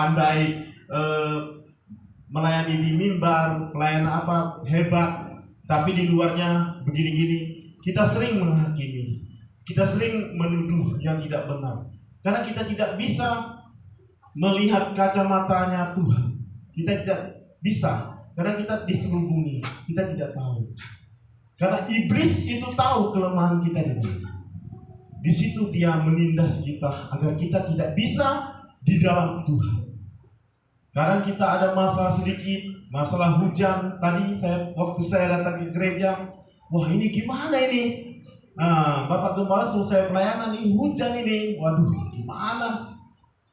di mimbar, pelayan apa hebat, tapi di luarnya begini-gini. Kita sering menghakimi, kita sering menuduh yang tidak benar, karena kita tidak bisa melihat kacamatanya Tuhan. Kita tidak bisa, karena kita diselubungi, kita tidak tahu. Karena iblis itu tahu kelemahan kita di mana. Di situ dia menindas kita agar kita tidak bisa di dalam Tuhan. Kadang kita ada masalah sedikit, masalah hujan. Tadi waktu saya datang ke gereja, wah ini gimana ini? Nah, Bapak Gembala selesai pelayanan, ini hujan ini. Waduh, gimana?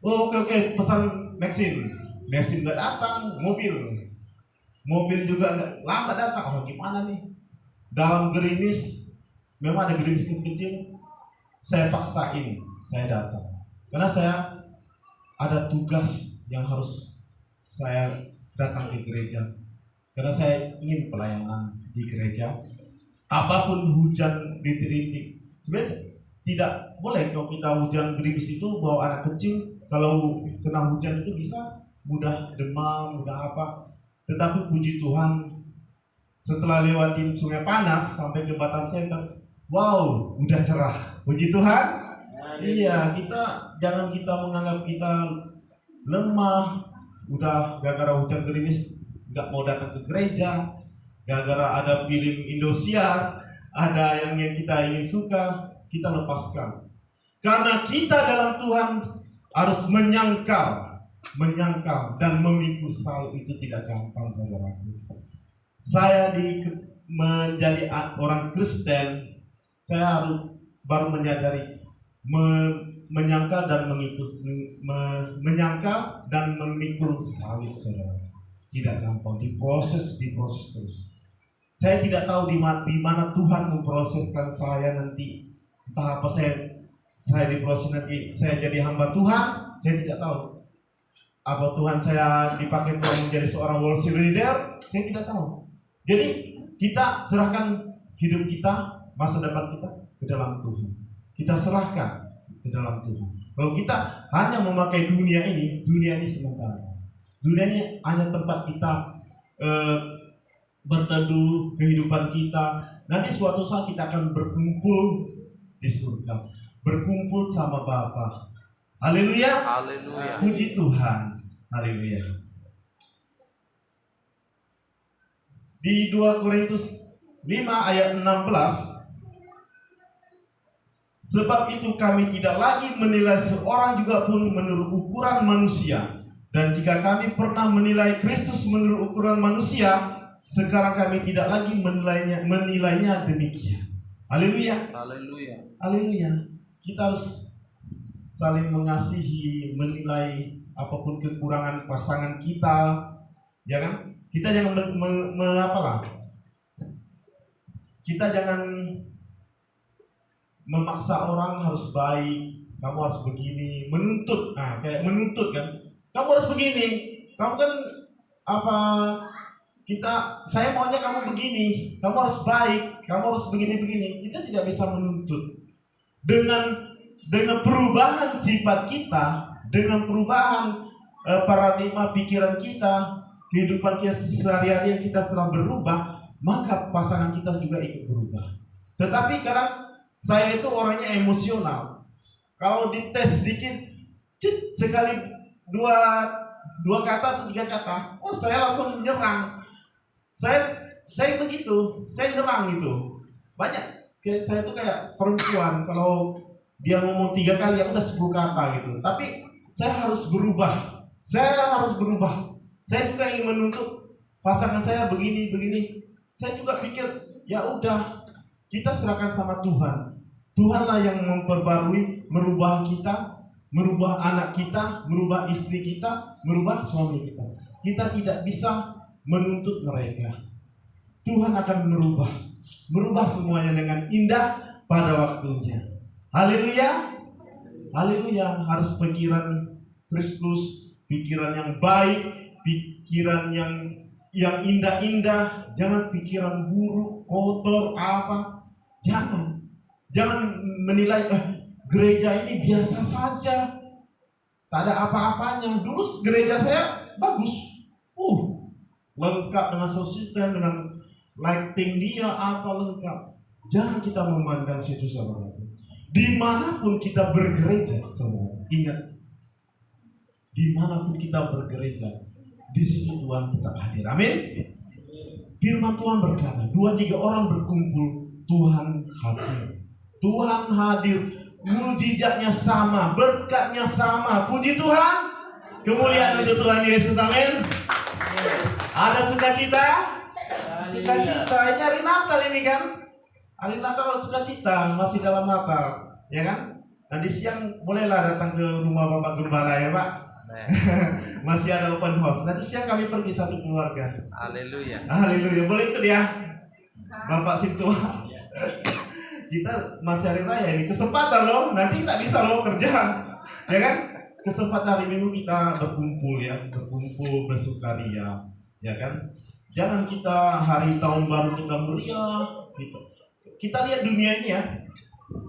Oh, oke, pesan Maxim nggak datang, mobil juga nggak lama datang. Oh, gimana nih? Dalam gerimis, memang ada gerimis kecil-kecil. Saya paksain, saya datang. Karena saya ada tugas yang harus saya datang ke gereja. Karena saya ingin pelayanan di gereja. Apapun hujan rintik-rintik. Sebenarnya tidak boleh kalau kita hujan gerimis itu bawa anak kecil. Kalau kena hujan itu bisa mudah demam, mudah apa. Tetapi puji Tuhan, setelah lewatin Sungai Panas sampai ke Batam Center, wow, udah cerah. Puji Tuhan. Iya, jangan kita menganggap kita lemah. Udah gara-gara hujan gerimis nggak mau datang ke gereja, gara-gara ada film Indosiar, ada yang kita ingin suka, kita lepaskan. Karena kita dalam Tuhan harus menyangkal dan memikul salib itu tidak gampang, saudaraku. Saya menjadi orang Kristen, saya baru menyadari menyangkal dan memikul salib, saudara. Tidak gampang, diproses terus. Saya tidak tahu di mana Tuhan memproseskan saya nanti. Entah apa saya diproses nanti, saya jadi hamba Tuhan, saya tidak tahu. Apa Tuhan saya dipakai Tuhan menjadi seorang worship leader, saya tidak tahu. Jadi kita serahkan hidup kita, masa depan kita ke dalam Tuhan. Kita serahkan ke dalam Tuhan. Kalau kita hanya memakai dunia ini sementara. Dunia ini hanya tempat kita berteduh, kehidupan kita. Nanti suatu saat kita akan berkumpul di surga, berkumpul sama Bapa. Haleluya. Haleluya. Puji Tuhan. Haleluya. Di 2 Korintus 5 ayat 16, Sebab itu kami tidak lagi menilai seorang juga pun menurut ukuran manusia. Dan jika kami pernah menilai Kristus menurut ukuran manusia, sekarang kami tidak lagi menilainya demikian. Haleluya. Haleluya. Haleluya. Kita harus saling mengasihi, menilai apapun kekurangan pasangan kita, ya kan? Kita jangan kita jangan memaksa orang harus baik, kamu harus begini, menuntut. Nah, kayak menuntut kan? Kamu harus begini. Kamu kan saya maunya kamu begini, kamu harus baik, kamu harus begini-begini. Kita tidak bisa menuntut. Dengan perubahan sifat kita, dengan perubahan paradigma pikiran kita, kehidupan kita sehari-hari yang kita telah berubah, maka pasangan kita juga ikut berubah. Tetapi karena saya itu orangnya emosional, kalau dites sedikit, sekali dua kata atau 3 kata, saya langsung menyerang. Saya begitu, saya nyerang itu. Banyak, saya itu kayak perempuan, kalau dia ngomong 3 kali, ya udah 10 kata gitu. Tapi saya harus berubah. Saya juga ingin menuntut pasangan saya begini. Saya juga pikir, ya udah, kita serahkan sama Tuhan. Tuhanlah yang memperbarui, merubah kita, merubah anak kita, merubah istri kita, merubah suami kita. Kita tidak bisa menuntut mereka. Tuhan akan merubah semuanya dengan indah pada waktunya. Haleluya. Haleluya. Harus pikiran Kristus, pikiran yang baik, pikiran yang indah-indah, jangan pikiran buruk, kotor, apa. Jangan menilai gereja ini biasa saja, tak ada apa-apanya. Dulu gereja saya bagus, lengkap dengan sistem, dengan lighting dia, apa lengkap. Jangan kita memandang situ sama. Dimanapun kita bergereja, semua ingat, dimanapun kita bergereja, di situ Tuhan tetap hadir. Amin. Firman Tuhan berkata, 2-3 orang berkumpul, Tuhan hadir. Tuhan hadir, mujizatnya sama, berkatnya sama. Puji Tuhan, kemuliaan untuk Tuhan Yesus. Amin. Ada sukacita? Sukacita. Ini hari Natal ini kan? Hari Natal ada sukacita, masih dalam Natal, ya kan? Nanti siang bolehlah datang ke rumah Bapak Gembala ya Pak. Masih ada open house. Nanti siang kami pergi satu keluarga. Haleluya. Haleluya. Boleh ikut ya Bapak Sintua. Kita masih hari raya ini, kesempatan loh. Nanti tak bisa loh kerja, ya kan? Kesempatan hari Minggu kita berkumpul ya, bersukaria, ya kan? Jangan kita hari tahun baru kita meriah. Kita lihat dunia ini ya.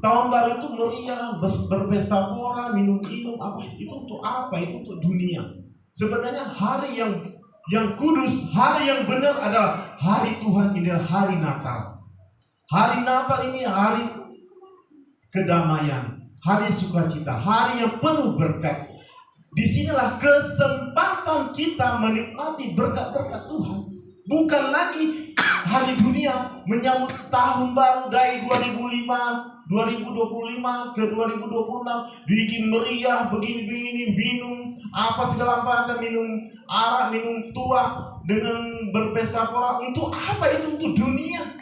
Tahun baru itu meriah, berpesta pora, minum apa? Itu untuk apa? Itu untuk dunia. Sebenarnya hari yang kudus, hari yang benar adalah hari Tuhan, ini hari Natal. Hari Natal ini hari kedamaian, hari sukacita, hari yang penuh berkat. Disinilah kesempatan kita menikmati berkat-berkat Tuhan. Bukan lagi hari dunia menyambut tahun baru dari 2025 ke 2026, bikin meriah begini-begini, minum apa segala macam, minum arak, minum tua dengan berpesta pora. Untuk apa itu? Untuk dunia.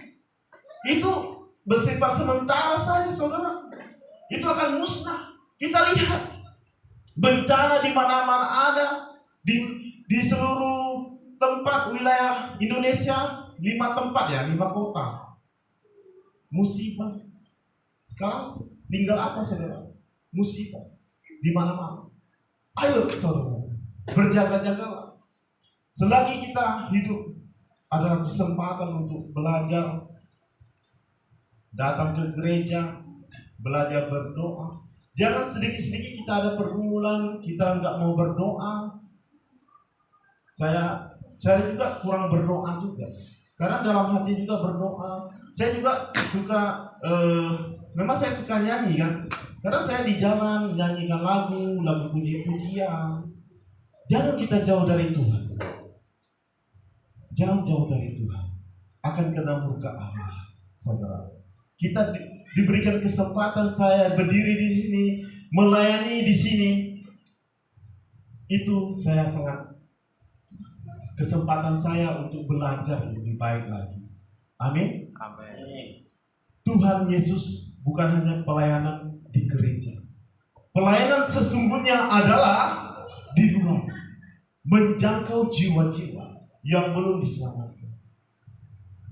Itu bersifat sementara saja, saudara. Itu akan musnah. Kita lihat bencana di mana-mana ada, di seluruh tempat wilayah Indonesia, 5 tempat ya, 5 kota. Musibah. Sekarang tinggal apa, saudara? Musibah di mana-mana. Ayo, saudara, berjaga-jagalah. Selagi kita hidup, adalah kesempatan untuk belajar, datang ke gereja, belajar berdoa. Jangan sedikit-sedikit kita ada pergumulan, kita nggak mau berdoa. Saya juga kurang berdoa juga, karena dalam hati juga berdoa. Saya juga suka, memang saya suka nyanyi kan, karena saya di jalan nyanyikan lagu puji-pujian. Jangan kita jauh dari Tuhan. Jangan jauh dari Tuhan, akan kena murka Allah, saudara. Kita diberikan kesempatan saya berdiri di sini, melayani di sini, itu saya sangat kesempatan saya untuk belajar lebih baik lagi. Amin. Amin. Tuhan Yesus bukan hanya pelayanan di gereja. Pelayanan sesungguhnya adalah di luar, menjangkau jiwa-jiwa yang belum diselamatkan.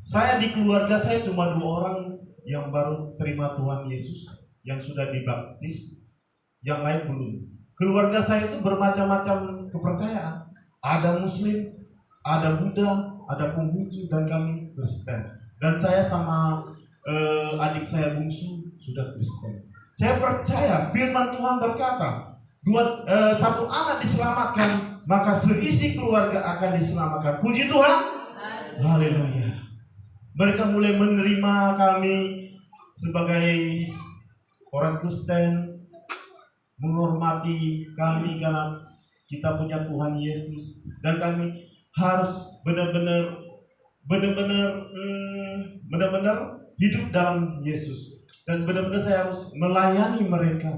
Saya di keluarga saya cuma 2 orang yang baru terima Tuhan Yesus, yang sudah dibaptis, yang lain belum. Keluarga saya itu bermacam-macam kepercayaan. Ada Muslim, ada Buddha, ada Konghucu, dan kami Kristen. Dan saya sama adik saya bungsu sudah Kristen. Saya percaya firman Tuhan berkata, satu anak diselamatkan, maka seisi keluarga akan diselamatkan. Puji Tuhan. Haleluya. Mereka mulai menerima kami sebagai orang Kristen, menghormati kami karena kita punya Tuhan Yesus, dan kami harus benar-benar hidup dalam Yesus, dan benar-benar saya harus melayani mereka.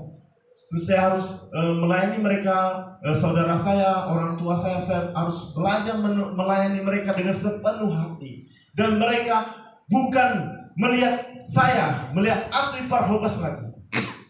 Terus saya harus melayani mereka, saudara saya, orang tua saya harus belajar melayani mereka dengan sepenuh hati. Dan mereka bukan melihat saya, melihat Arthur Parhobas lagi.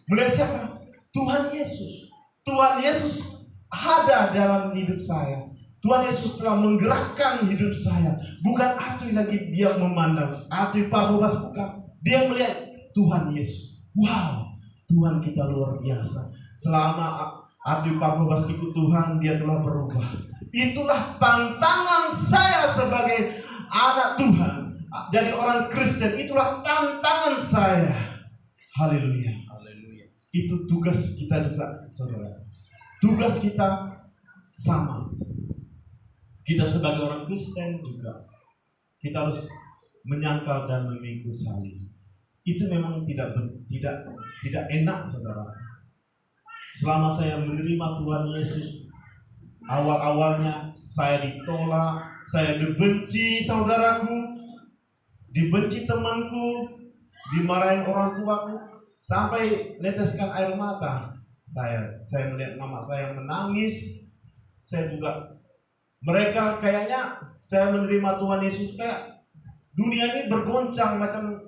Melihat siapa? Tuhan Yesus. Tuhan Yesus ada dalam hidup saya. Tuhan Yesus telah menggerakkan hidup saya. Bukan Arthur lagi dia memandang, Arthur Parhobas bukan. Dia melihat Tuhan Yesus. Wow, Tuhan kita luar biasa. Selama Arthur Parhobas ikut Tuhan, dia telah berubah. Itulah tantangan saya sebagai anak Tuhan, jadi orang Kristen. Itulah tantangan saya. Haleluya. Haleluya. Itu tugas kita juga, saudara. Tugas kita sama. Kita sebagai orang Kristen juga, kita harus menyangkal dan memikul salib. Itu memang tidak enak, saudara. Selama saya menerima Tuhan Yesus, awal-awalnya saya ditolak, saya dibenci saudaraku, dibenci temanku, dimarahin orang tuaku, sampai neteskan air mata. Saya melihat mama saya menangis. Saya juga, mereka kayaknya saya menerima Tuhan Yesus kayak dunia ini bergoncang, macam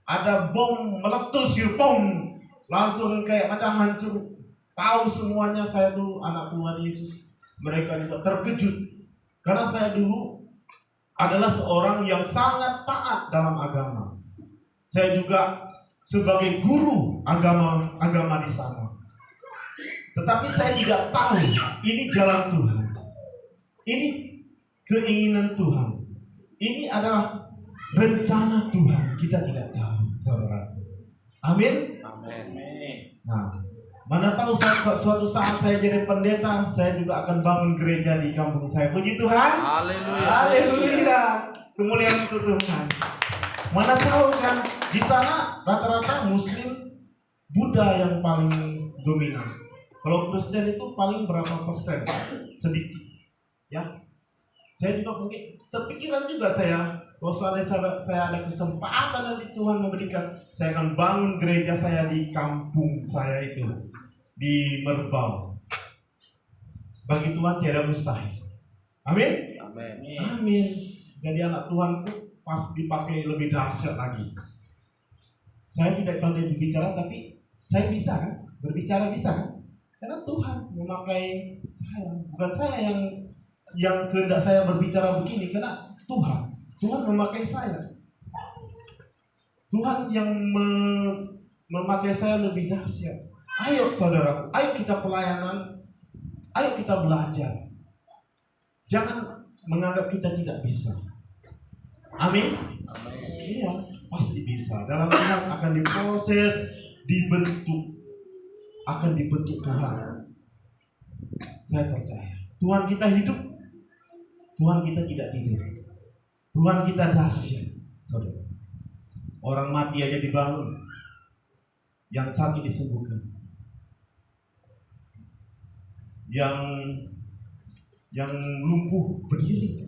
ada bom meletus, bom langsung kayak macam hancur. Tahu semuanya saya tuh anak Tuhan Yesus. Mereka juga terkejut karena saya dulu adalah seorang yang sangat taat dalam agama. Saya juga sebagai guru agama di sana. Tetapi saya tidak tahu ini jalan Tuhan. Ini keinginan Tuhan. Ini adalah rencana Tuhan. Kita tidak tahu, saudara. Amin. Amin. Nah, mana tahu suatu saat saya jadi pendeta, saya juga akan bangun gereja di kampung saya. Puji Tuhan. Haleluya. Haleluya. Kemuliaan untuk Tuhan. Mana tahu kan, di sana rata-rata Muslim, Buddha yang paling dominan. Kalau Kristen itu paling berapa persen? Sedikit. Ya. Saya juga mungkin terpikiran juga saya, kalau saya ada kesempatan nanti Tuhan memberikan, saya akan bangun gereja saya di kampung saya itu, di Merbau. Bagi Tuhan tiada mustahil. Amin. Amin. Amin. Jadi anak Tuhan itu pasti dipakai lebih dahsyat lagi. Saya tidak pandai berbicara, tapi saya bisa kan? Berbicara bisa kan? Karena Tuhan memakai saya, bukan saya yang kehendak saya berbicara begini, karena Tuhan memakai saya. Tuhan yang memakai saya lebih dahsyat. Ayo saudaraku, ayo kita pelayanan, ayo kita belajar. Jangan menganggap kita tidak bisa. Amin. Iya, pasti bisa. Dalam Tuhan akan diproses, akan dibentuk Tuhan. Saya percaya. Tuhan kita hidup, Tuhan kita tidak tidur. Tuhan kita dahsyat, saudara. Orang mati aja dibangun, yang sakit disembuhkan, yang lumpuh berdiri.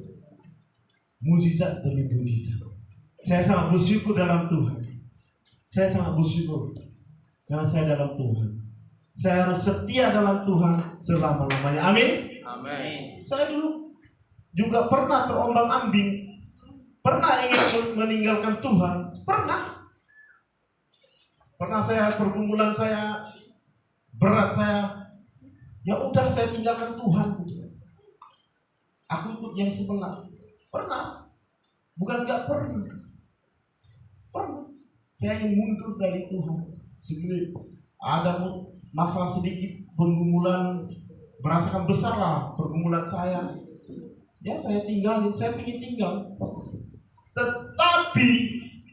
Mukjizat demi mukjizat. Saya sangat bersyukur dalam Tuhan. Saya sangat bersyukur karena saya dalam Tuhan. Saya harus setia dalam Tuhan selama-lamanya. Amin. Amin. Saya dulu juga pernah terombang-ambing, pernah ingin meninggalkan Tuhan, pernah saya pergumulan saya berat, ya udah saya tinggalkan Tuhan. Aku ikut yang sebelah, pernah, bukan nggak pernah. Saya ingin mundur dari Tuhan. Sebelum ada masalah sedikit pergumulan, merasakan besar lah pergumulan saya. Ya saya tinggalin, saya ingin tinggal. Tetapi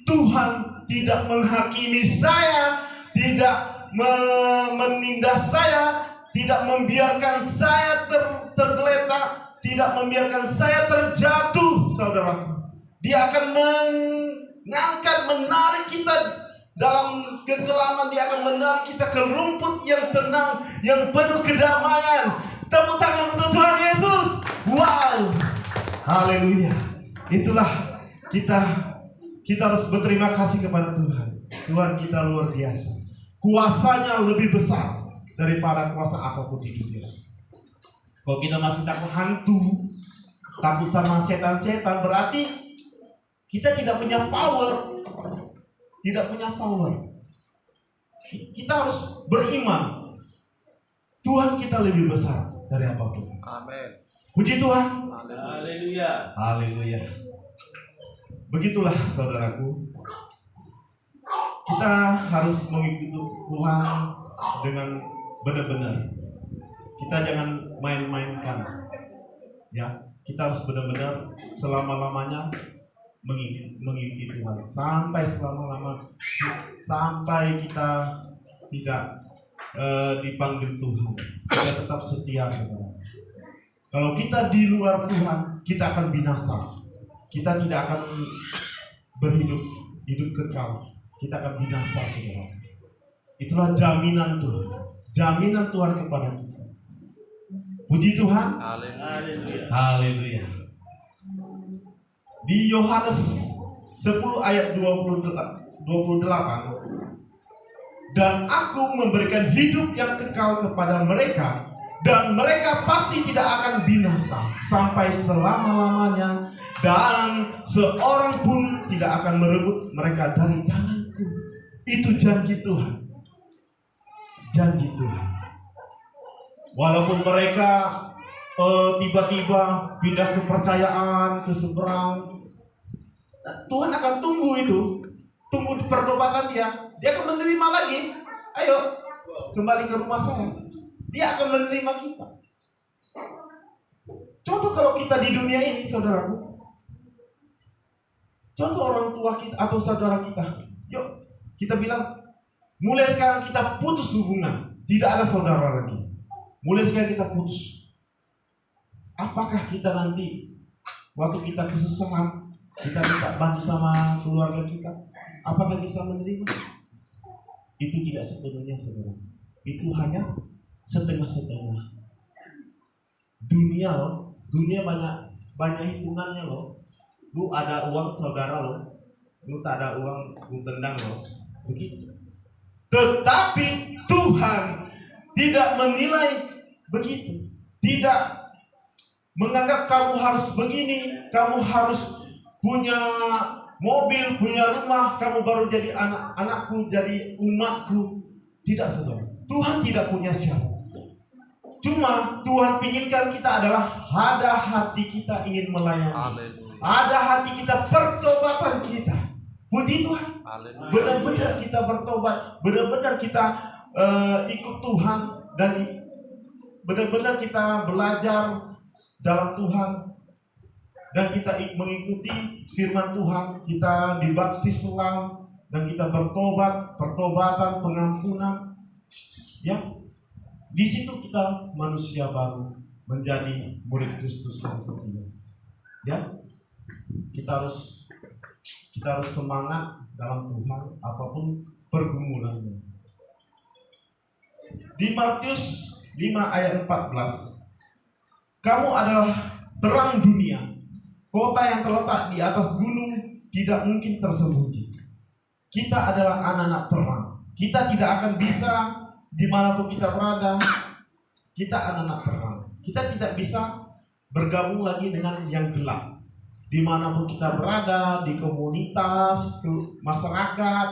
Tuhan tidak menghakimi saya, tidak menindas saya, tidak membiarkan saya tergeletak, tidak membiarkan saya terjatuh, saudaraku. Dia akan mengangkat, menarik kita dalam kegelapan. Dia akan menarik kita ke rumput yang tenang, yang penuh kedamaian. Tepuk tangan untuk Tuhan Yesus. Wow, haleluya. Itulah kita harus berterima kasih kepada Tuhan. Tuhan kita luar biasa. Kuasanya lebih besar daripada kuasa apapun di dunia. Kalau kita masih takut hantu, takut sama setan-setan, berarti kita tidak punya power. Tidak punya power. Kita harus beriman. Tuhan kita lebih besar dari apapun. Amin. Puji Tuhan. Haleluya. Haleluya. Begitulah saudaraku. Kita harus mengikuti Tuhan dengan benar-benar. Kita jangan main-mainkan. Ya, kita harus benar-benar selama-lamanya mengikuti Tuhan sampai selama-lama, sampai kita tidak dipanggil Tuhan. Kita tetap setia, saudara. Kalau kita di luar Tuhan, kita akan binasa. Kita tidak akan hidup kekal. Kita akan binasa, saudara. Itulah jaminan Tuhan. Jaminan Tuhan kepada kita. Puji Tuhan. Haleluya. Haleluya. Di Yohanes 10 ayat 28, dan aku memberikan hidup yang kekal kepada mereka, dan mereka pasti tidak akan binasa sampai selama-lamanya, dan seorang pun tidak akan merebut mereka dari tanganku. Itu janji Tuhan. Janji Tuhan. Walaupun mereka tiba-tiba pindah kepercayaan ke seberang, Tuhan akan tunggu itu, tunggu pertobatan dia akan menerima lagi. Ayo kembali ke rumah saya, dia akan menerima kita. Contoh kalau kita di dunia ini, saudaraku, contoh orang tua kita atau saudara kita, yuk kita bilang mulai sekarang kita putus hubungan, tidak ada saudara lagi. Mulai sekarang kita putus. Apakah kita nanti waktu kita kesusahan, kita minta bantu sama keluarga kita, apakah bisa menerima? Itu tidak sepenuhnya, saudara. Itu hanya setengah-setengah. Dunia banyak hitungannya loh. Lu ada uang, saudara lo. Lu tak ada uang, lu tendang lo. Begitu. Tetapi Tuhan tidak menilai begitu. Tidak menganggap kamu harus begini, kamu harus punya mobil, punya rumah, kamu baru jadi anak-anakku, jadi umatku. Tidak, saudara. Tuhan tidak punya siapa. Cuma Tuhan inginkan kita adalah ada hati kita ingin melayani. Haleluya. Ada hati kita pertobatan kita. Puji Tuhan. Haleluya. Benar-benar kita bertobat, benar-benar kita ikut Tuhan, dan benar-benar kita belajar dalam Tuhan, dan kita mengikuti firman Tuhan. Kita dibaptis ulang dan kita bertobat, pertobatan, pengampunan. Ya, di situ kita manusia baru, menjadi murid Kristus yang setia. Ya, kita harus semangat dalam Tuhan apapun pergumulannya. Di Matius 5 ayat 14, kamu adalah terang dunia. Kota yang terletak di atas gunung tidak mungkin tersembunyi. kita adalah anak-anak terang. Kita tidak akan bisa dimanapun kita berada. Kita anak-anak terang. Kita tidak bisa bergabung lagi dengan yang gelap. Dimanapun kita berada, di komunitas, masyarakat,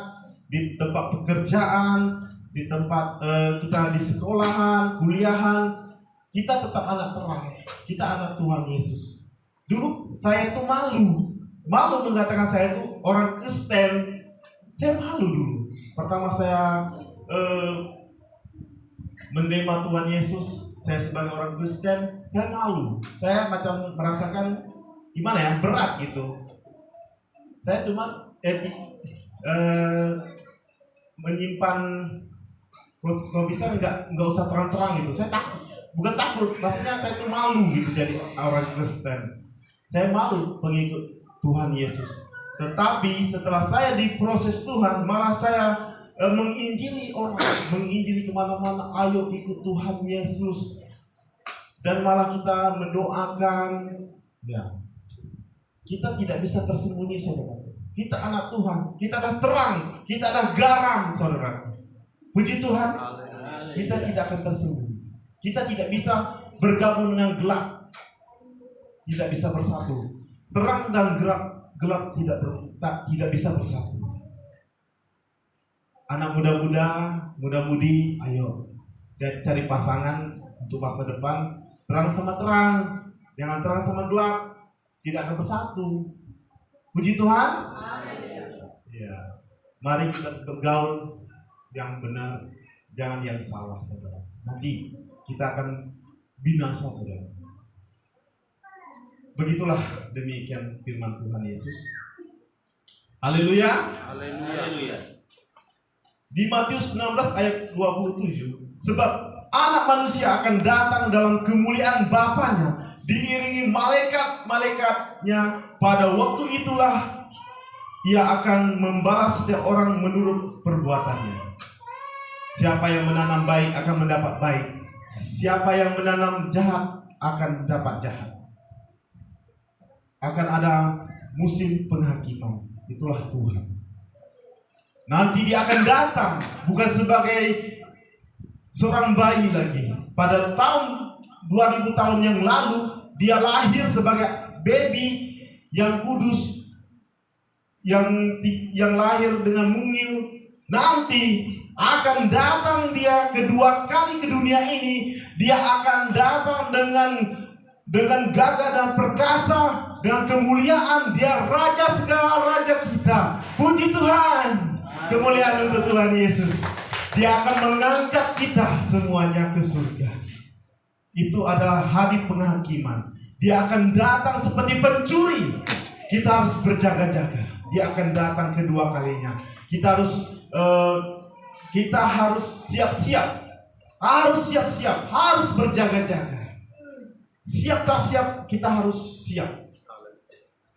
di tempat pekerjaan, di tempat kita di sekolahan, kuliahan, kita tetap anak terang. Kita anak Tuhan Yesus. Dulu saya itu malu mengatakan saya itu orang Kristen. Saya malu dulu. Pertama saya menerima Tuhan Yesus, saya sebagai orang Kristen, saya malu. Saya macam merasakan gimana ya, berat gitu. Saya cuma menyimpan, kalau bisa nggak usah terang-terang gitu. Saya takut, bukan takut, maksudnya saya tuh malu gitu jadi orang Kristen. Saya malu pengikut Tuhan Yesus. Tetapi setelah saya diproses Tuhan, malah saya menginjili orang, menginjili kemana-mana, ayo ikut Tuhan Yesus. Dan malah kita mendoakan, ya, kita tidak bisa tersembunyi, saudara. Kita anak Tuhan, kita adalah terang, kita adalah garam, saudara. Puji Tuhan, kita tidak akan tersembunyi. Kita tidak bisa bergabung dengan gelap, tidak bisa bersatu. Terang dan gelap tidak bisa bersatu. Anak muda-mudi, ayo cari pasangan untuk masa depan. Terang sama terang, jangan terang sama gelap, tidak akan bersatu. Puji Tuhan. Ya, mari kita bergaul yang benar, jangan yang salah, saudara. Nanti kita akan binasa, saudara. Begitulah demikian firman Tuhan Yesus. Haleluya. Haleluya. Di Matius 16 ayat 27, sebab anak manusia akan datang dalam kemuliaan Bapanya, diiringi malaikat-malaikatnya. Pada waktu itulah ia akan membalas setiap orang menurut perbuatannya. Siapa yang menanam baik akan mendapat baik. Siapa yang menanam jahat akan dapat jahat. Akan ada musim penghakiman. Itulah Tuhan. Nanti dia akan datang bukan sebagai seorang bayi lagi. Pada tahun 2000 tahun yang lalu dia lahir sebagai baby yang kudus, yang lahir dengan mungil. Nanti akan datang dia kedua kali ke dunia ini. Dia akan datang dengan gagah dan perkasa, dengan kemuliaan. Dia raja segala raja kita. Puji Tuhan. Kemuliaan untuk Tuhan Yesus. Dia akan mengangkat kita semuanya ke surga. Itu adalah hari penghakiman. Dia akan datang seperti pencuri. Kita harus berjaga-jaga. Dia akan datang kedua kalinya. Kita harus siap-siap. Harus siap-siap. Harus berjaga-jaga. Siap tak siap, kita harus siap.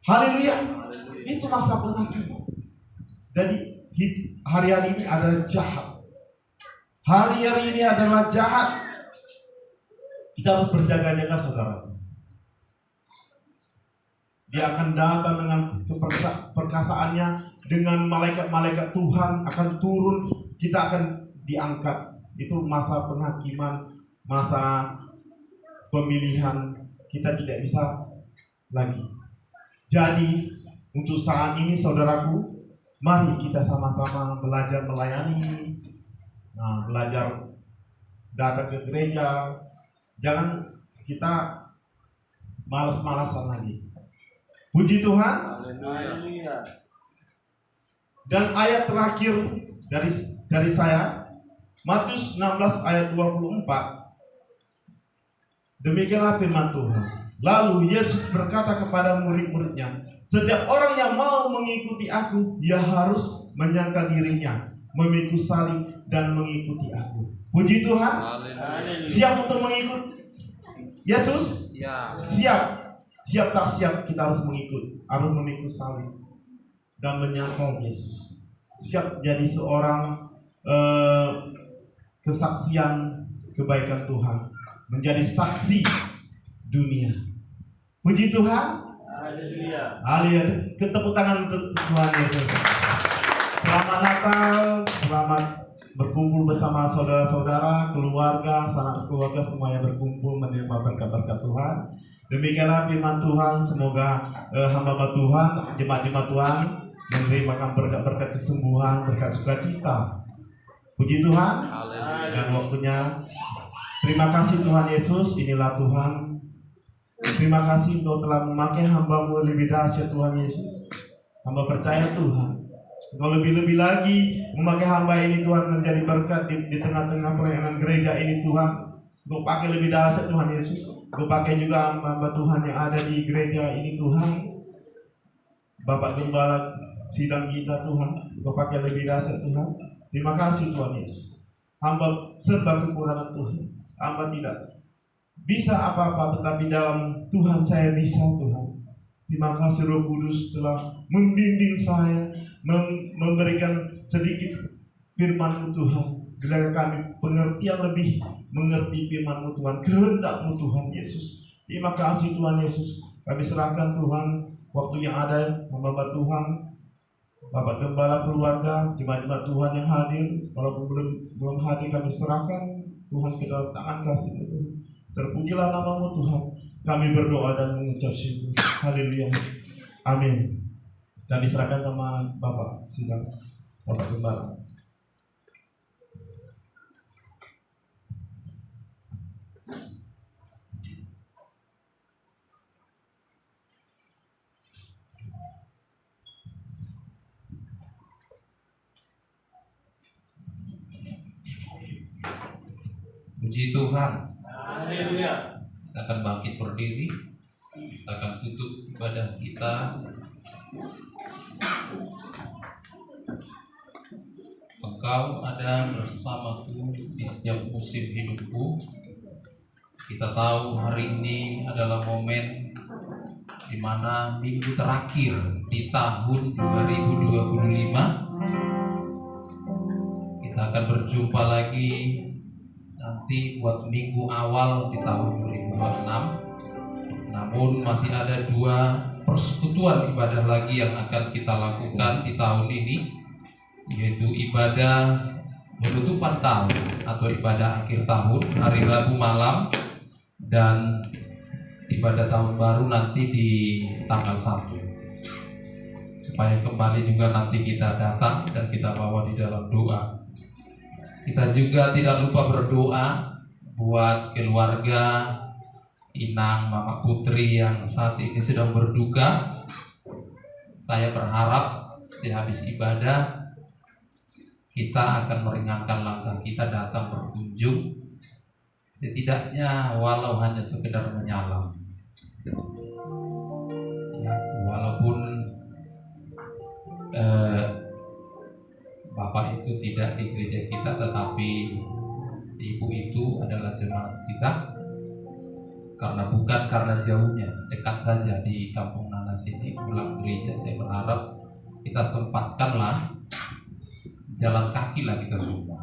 Haleluya. Itu masa penghakiman. Jadi hari-hari ini adalah jahat. Hari-hari ini adalah jahat. Kita harus berjaga-jaga, saudara. Dia akan datang dengan perkasaannya, dengan malaikat-malaikat Tuhan akan turun. Kita akan diangkat. Itu masa penghakiman, masa pemilihan. Kita tidak bisa lagi. Jadi untuk saat ini, saudaraku, mari kita sama-sama belajar melayani. Belajar datang ke gereja. Jangan kita malas-malasan lagi. Puji Tuhan. Haleluya. Dan ayat terakhir dari saya, Matius 16 ayat 24. Demikianlah firman Tuhan. Lalu Yesus berkata kepada murid-muridnya, setiap orang yang mau mengikuti aku, dia harus menyangkal dirinya, memikul salib dan mengikuti aku. Puji Tuhan. Haleluya. Siap untuk mengikut Yesus? Ya. Siap. Siap tak siap, kita harus mengikut. Harus memikul salib dan menyangkal Yesus. Siap jadi seorang kesaksian kebaikan Tuhan, menjadi saksi dunia. Puji Tuhan. Haleluya. Haleluya. Tepuk tangan untuk Tuhan Yesus. Selamat Natal, selamat berkumpul bersama saudara-saudara, keluarga, sanak keluarga semua yang berkumpul menerima berkat-berkat Tuhan. Demikianlah firman Tuhan, semoga hamba Tuhan, jemaat-jemaat Tuhan menerima berkat-berkat kesembuhan, berkat sukacita. Puji Tuhan. Dan waktunya. Terima kasih Tuhan Yesus, inilah Tuhan. Terima kasih Engkau telah memakai hamba-Mu lebih dahsyat Tuhan Yesus. Hamba percaya Tuhan, Engkau lebih-lebih lagi memakai hamba ini Tuhan menjadi berkat di tengah-tengah pelayanan gereja ini Tuhan. Engkau pakai lebih dahsyat Tuhan Yesus. Engkau pakai juga hamba Tuhan yang ada di gereja ini Tuhan. Bapak Gembala sidang kita Tuhan, Engkau pakai lebih dahsyat Tuhan. Terima kasih Tuhan Yesus. Hamba serba kekurangan Tuhan. Hamba tidak bisa apa-apa, tetapi dalam Tuhan saya bisa Tuhan. Terima kasih Roh Kudus telah membimbing saya, memberikan sedikit firman-Mu Tuhan. Bila kami pengertian lebih mengerti firman-Mu Tuhan, kehendak-Mu Tuhan Yesus. Terima kasih Tuhan Yesus. Kami serahkan Tuhan waktu yang ada, hamba Tuhan, Bapak Gembala, keluarga, jemaat-jemaat Tuhan yang hadir, walaupun belum hadir kami serahkan Tuhan ke dalam tangan kasih-Mu Tuhan. Terpujilah nama-Mu Tuhan. Kami berdoa dan mengucap syukur. Haleluya. Amin. Kami serahkan sama Bapak sidang, Bapak Gembala. Puji Tuhan. Haleluya. Kita akan bangkit berdiri. Kita akan tutup ibadah kita. Engkau ada bersamaku di setiap musim hidupku. Kita tahu hari ini adalah momen di mana minggu terakhir di tahun 2025. Kita akan berjumpa lagi nanti buat minggu awal di tahun 2026. Namun masih ada 2 persekutuan ibadah lagi yang akan kita lakukan di tahun ini, yaitu ibadah penutupan tahun atau ibadah akhir tahun hari Rabu malam, dan ibadah tahun baru nanti di tanggal 1. Supaya kembali juga nanti kita datang dan kita bawa di dalam doa. Kita juga tidak lupa berdoa buat keluarga Inang, Mama Putri yang saat ini sedang berduka. Saya berharap sehabis ibadah kita akan meringankan langkah kita datang berkunjung, setidaknya walau hanya sekedar menyalam. Ya, walaupun Bapak itu tidak di gereja kita, tetapi Ibu itu adalah jemaat kita. Bukan karena jauhnya, dekat saja di Kampung Nanas ini, pulang gereja. Saya berharap kita sempatkanlah jalan kaki lah kita semua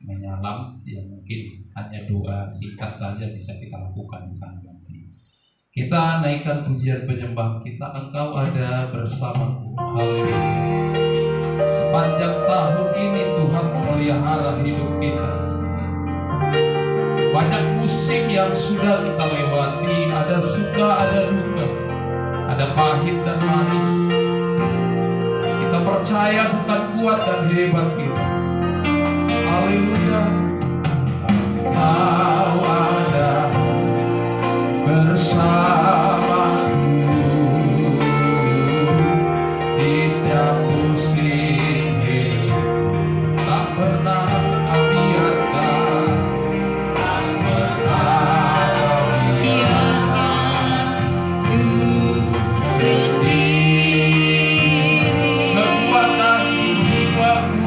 menyalam, yang mungkin hanya doa singkat saja bisa kita lakukan di sana. Kita naikkan pujian penyembah kita, Engkau ada bersamaku. Haleluya. Sepanjang tahun ini Tuhan memelihara hidup kita. Banyak musim yang sudah kita lewati, ada suka, ada duka, ada pahit dan manis. Kita percaya bukan kuat dan hebat kita. Haleluya. Kau ada bersamaku di setiap musim hidup. Tak pernah kau biarkan, tak pernah kau biarkan ku sedih. Kekuatan di jiwaku,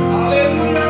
Haleluya.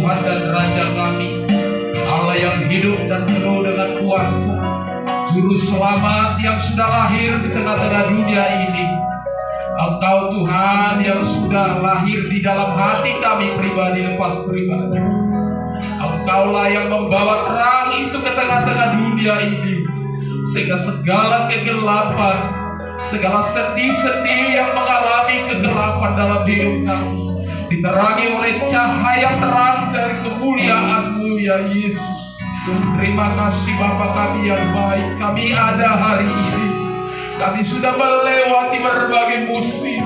Tuhan dan Raja kami, Allah yang hidup dan penuh dengan kuasa, Juru Selamat yang sudah lahir di tengah-tengah dunia ini. Engkau Tuhan yang sudah lahir di dalam hati kami pribadi lepas pribadi. Engkaulah yang membawa terang itu ke tengah-tengah dunia ini, sehingga segala kegelapan, segala sedih-sedih yang mengalami kegelapan dalam hidup kami diterangi oleh cahaya terang dari kemuliaan-Mu ya Yesus. Terima kasih Bapa kami yang baik. Kami ada hari ini. Kami sudah melewati berbagai musim,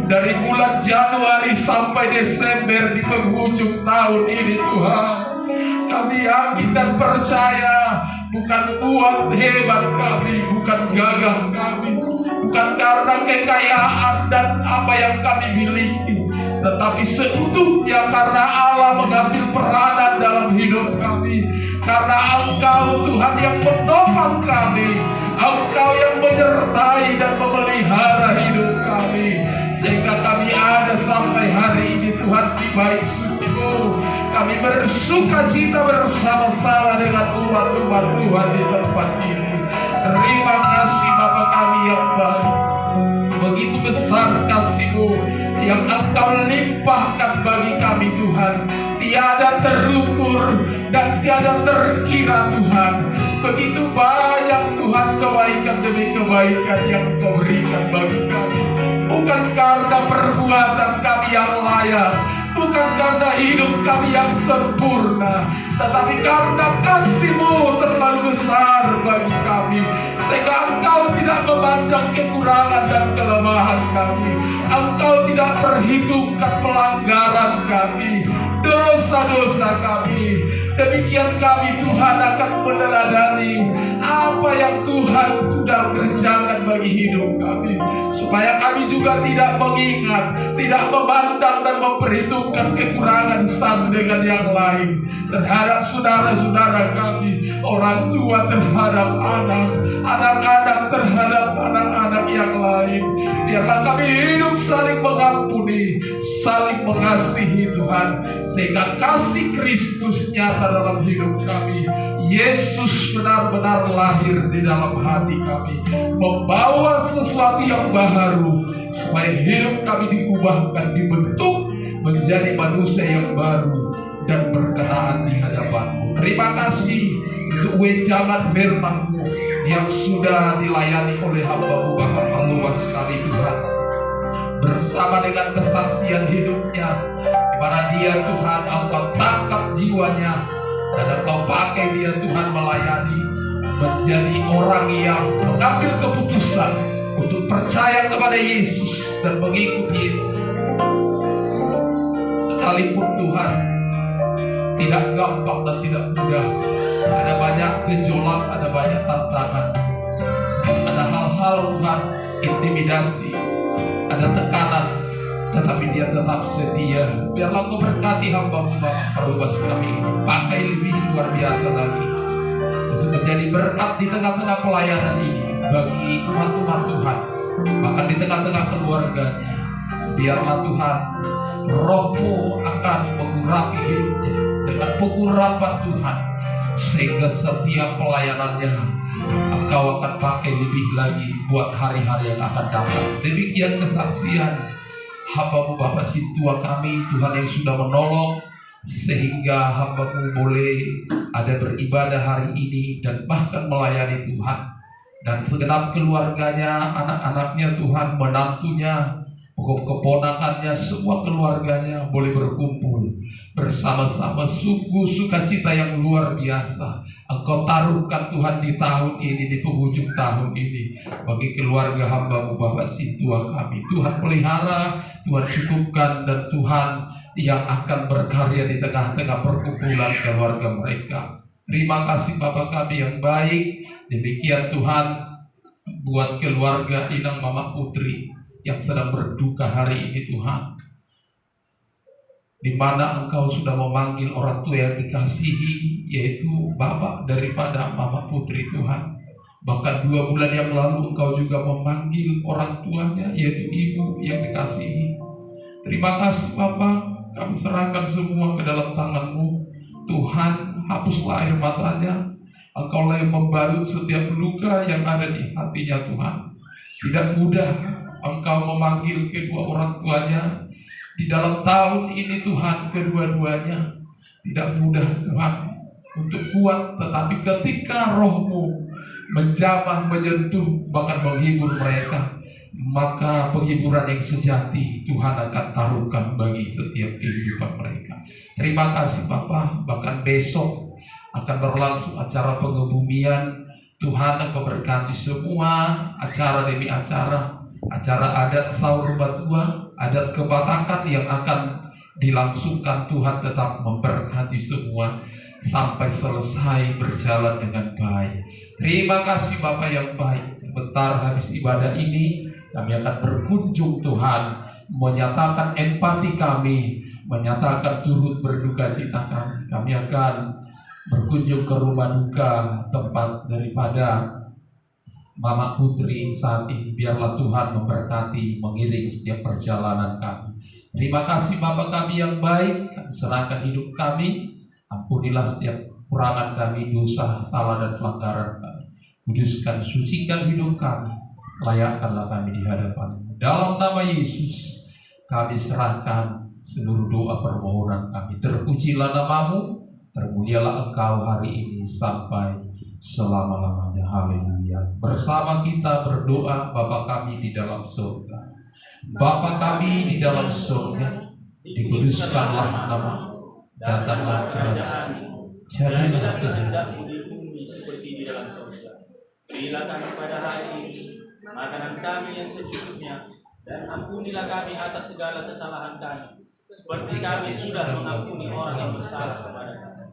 dari bulan Januari sampai Desember di penghujung tahun ini Tuhan. Kami yakin dan percaya bukan kuat hebat kami, bukan gagah kami, bukan karena kekayaan dan apa yang kami miliki, tetapi seutuhnya karena Allah mengambil peranan dalam hidup kami. Karena Engkau Tuhan yang menopang kami, Engkau yang menyertai dan memelihara hidup kami, sehingga kami ada sampai hari ini Tuhan di bait suci-Mu. Kami bersuka cita bersama-sama dengan umat-umat Tuhan di tempat ini. Terima kasih Bapa kami yang baik. Begitu besar kasih-Mu yang Engkau limpahkan bagi kami Tuhan, tiada terukur dan tiada terkira Tuhan. Begitu banyak Tuhan kebaikan demi kebaikan yang Kau berikan bagi kami. Bukan karena perbuatan kami yang layak, bukan karena hidup kami yang sempurna, tetapi karena kasih-Mu terlalu besar bagi kami, sehingga Engkau tidak memandang kekurangan dan kelemahan kami. Engkau tidak perhitungkan pelanggaran kami, dosa-dosa kami. Demikian kami Tuhan akan meneladani apa yang Tuhan sudah kerjakan bagi hidup kami, supaya kami juga tidak mengingat, tidak memandang dan memperhitungkan kekurangan satu dengan yang lain terhadap saudara-saudara kami, orang tua terhadap anak, anak-anak terhadap anak-anak yang lain. Biarlah kami hidup saling mengampuni, saling mengasihi Tuhan, sehingga kasih Kristus nyata dalam hidup kami. Yesus benar-benar lahir di dalam hati kami, membawa sesuatu yang baru, supaya hidup kami diubahkan, dibentuk menjadi manusia yang baru dan berkenaan di hadapan-Mu. Terima kasih untuk wejangan firman-Mu yang sudah dilayani oleh hamba-Mu Bapak Perluas kami Tuhan, bersama dengan kesaksian hidupnya, di mana dia Tuhan Engkau tangkap jiwanya dan Engkau pakai dia Tuhan melayani, menjadi orang yang mengambil keputusan untuk percaya kepada Yesus dan mengikut Yesus. Sekalipun Tuhan tidak gampang dan tidak mudah, ada banyak gejolak, ada banyak tantangan, ada hal-hal Tuhan, intimidasi, ada tekanan, tetapi dia tetap setia. Biarlah Kau berkati hamba-Mu Bapak Perluas kami ini, pakai lebih luar biasa lagi untuk menjadi berkat di tengah-tengah pelayanan ini bagi umat-umat Tuhan, bahkan di tengah-tengah keluarganya. Biarlah Tuhan Roh-Mu akan mengurapi hidupnya dengan pengurapan Tuhan, sehingga setiap pelayanannya Engkau akan pakai lebih lagi buat hari-hari yang akan datang. Demikian kesaksian hamba-Mu Bapak Sintua kami Tuhan yang sudah menolong, sehingga hamba-Mu boleh ada beribadah hari ini dan bahkan melayani Tuhan, dan segenap keluarganya, anak-anaknya Tuhan, menantunya, keponakannya, semua keluarganya boleh berkumpul bersama-sama. Sungguh sukacita yang luar biasa Engkau taruhkan Tuhan di tahun ini, di penghujung tahun ini, bagi keluarga hamba-Mu Bapak Sintua kami. Tuhan pelihara, Tuhan cukupkan, dan Tuhan yang akan berkarya di tengah-tengah perkumpulan keluarga mereka. Terima kasih Bapak kami yang baik. Demikian Tuhan buat keluarga Inang Mama Putri yang sedang berduka hari ini Tuhan, di mana Engkau sudah memanggil orang tua yang dikasihi, yaitu Bapak daripada Mama Putri Tuhan. Bahkan 2 bulan yang lalu Engkau juga memanggil orang tuanya, yaitu Ibu yang dikasihi. Terima kasih Bapak, kami serahkan semua ke dalam tangan-Mu. Tuhan, hapuslah air matanya. Engkaulah yang membalut setiap luka yang ada di hatinya Tuhan. Tidak mudah Engkau memanggil kedua orang tuanya di dalam tahun ini Tuhan, kedua-duanya. Tidak mudah Tuhan untuk kuat, tetapi ketika Roh-Mu menjamah, menyentuh, bahkan menghibur mereka, maka penghiburan yang sejati Tuhan akan taruhkan bagi setiap kehidupan mereka. Terima kasih Bapa. Bahkan besok akan berlangsung acara pengebumian. Tuhan, Engkau berkati semua acara demi acara adat Saur Batua, adat Kebatakan yang akan dilangsungkan. Tuhan tetap memberkati semua sampai selesai berjalan dengan baik. Terima kasih Bapa yang baik. Sebentar habis ibadah ini kami akan berkunjung Tuhan, menyatakan empati kami, menyatakan turut berduka cita kami. Kami akan berkunjung ke rumah duka, tempat daripada Mama Putri saat ini. Biarlah Tuhan memberkati, mengiring setiap perjalanan kami. Terima kasih Bapa kami yang baik. Kami serahkan hidup kami. Ampunilah setiap kekurangan kami, dosa, salah dan pelanggaran kami. Kuduskan, sucikan hidup kami. Layakkanlah kami di hadapan-Mu. Dalam nama Yesus kami serahkan seluruh doa permohonan kami. Terpujilah nama-Mu, termulialah Engkau hari ini sampai selama-lamanya. Haleluya. Bersama kita berdoa. Bapa kami di dalam surga. Bapa kami di dalam surga, dikuduskanlah nama-Mu. Datanglah kerajaan-Mu. Jadilah kehendak-Mu di bumi seperti di dalam surga. Berilah kami pada hari ini makanan kami yang secukupnya, dan ampunilah kami atas segala kesalahan kami, seperti kami sudah mengampuni orang yang bersalah kepada kami.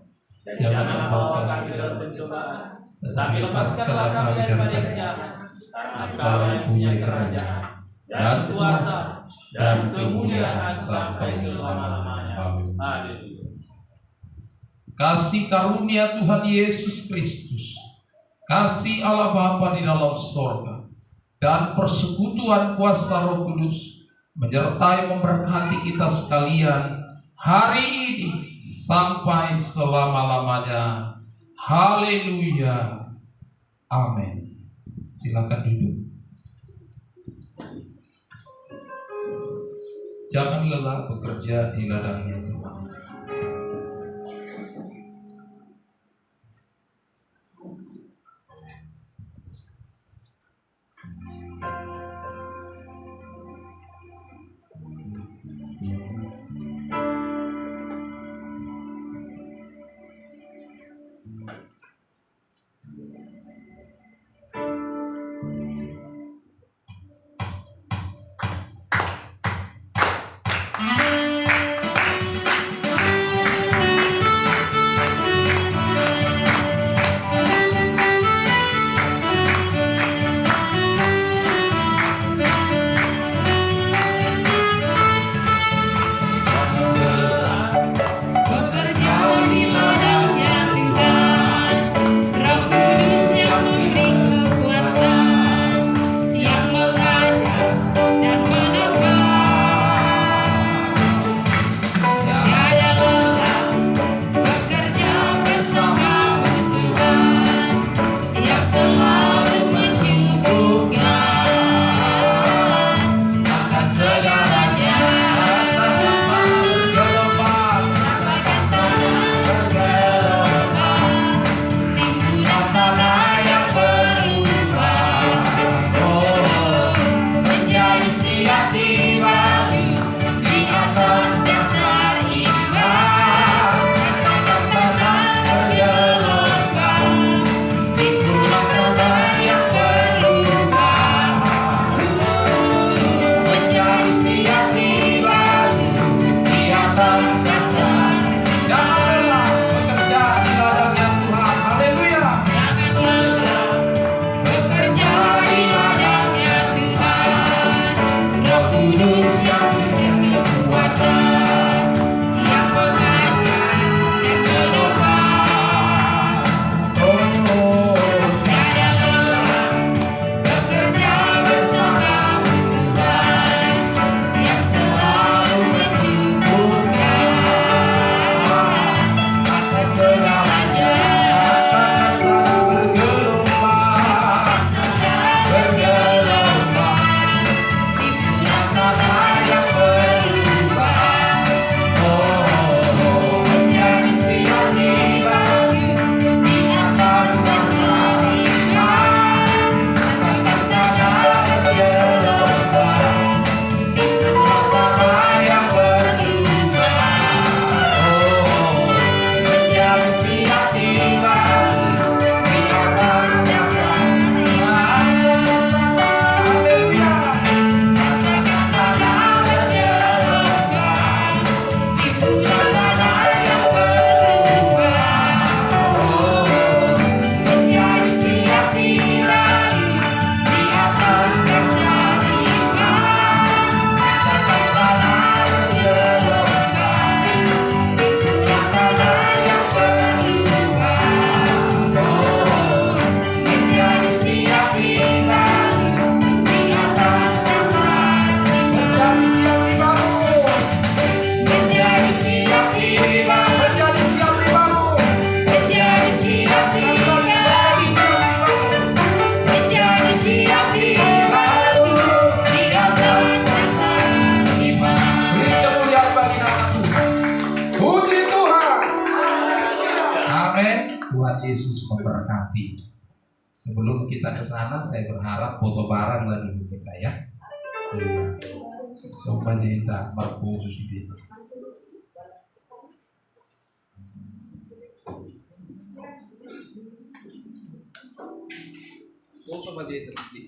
Dan janganlah bawa kami dalam pencobaan, tetapi lepaskanlah kami daripada yang jahat, karena Engkau yang punya kerajaan dan kuasa dan kemuliaan sampai selama-lamanya. Haleluya. Kasih karunia Tuhan Yesus Kristus, kasih Allah Bapa di dalam sorga, dan persekutuan kuasa Roh Kudus menyertai memberkati kita sekalian hari ini sampai selama-lamanya. Haleluya. Amin. Silakan duduk. Jangan lelah bekerja di ladangnya Tuhan. Tuhan Yesus memberkati. Sebelum kita ke sana, saya berharap foto bareng lah dulu kita ya. Coba kita Markus ini. Coba dia terjadi.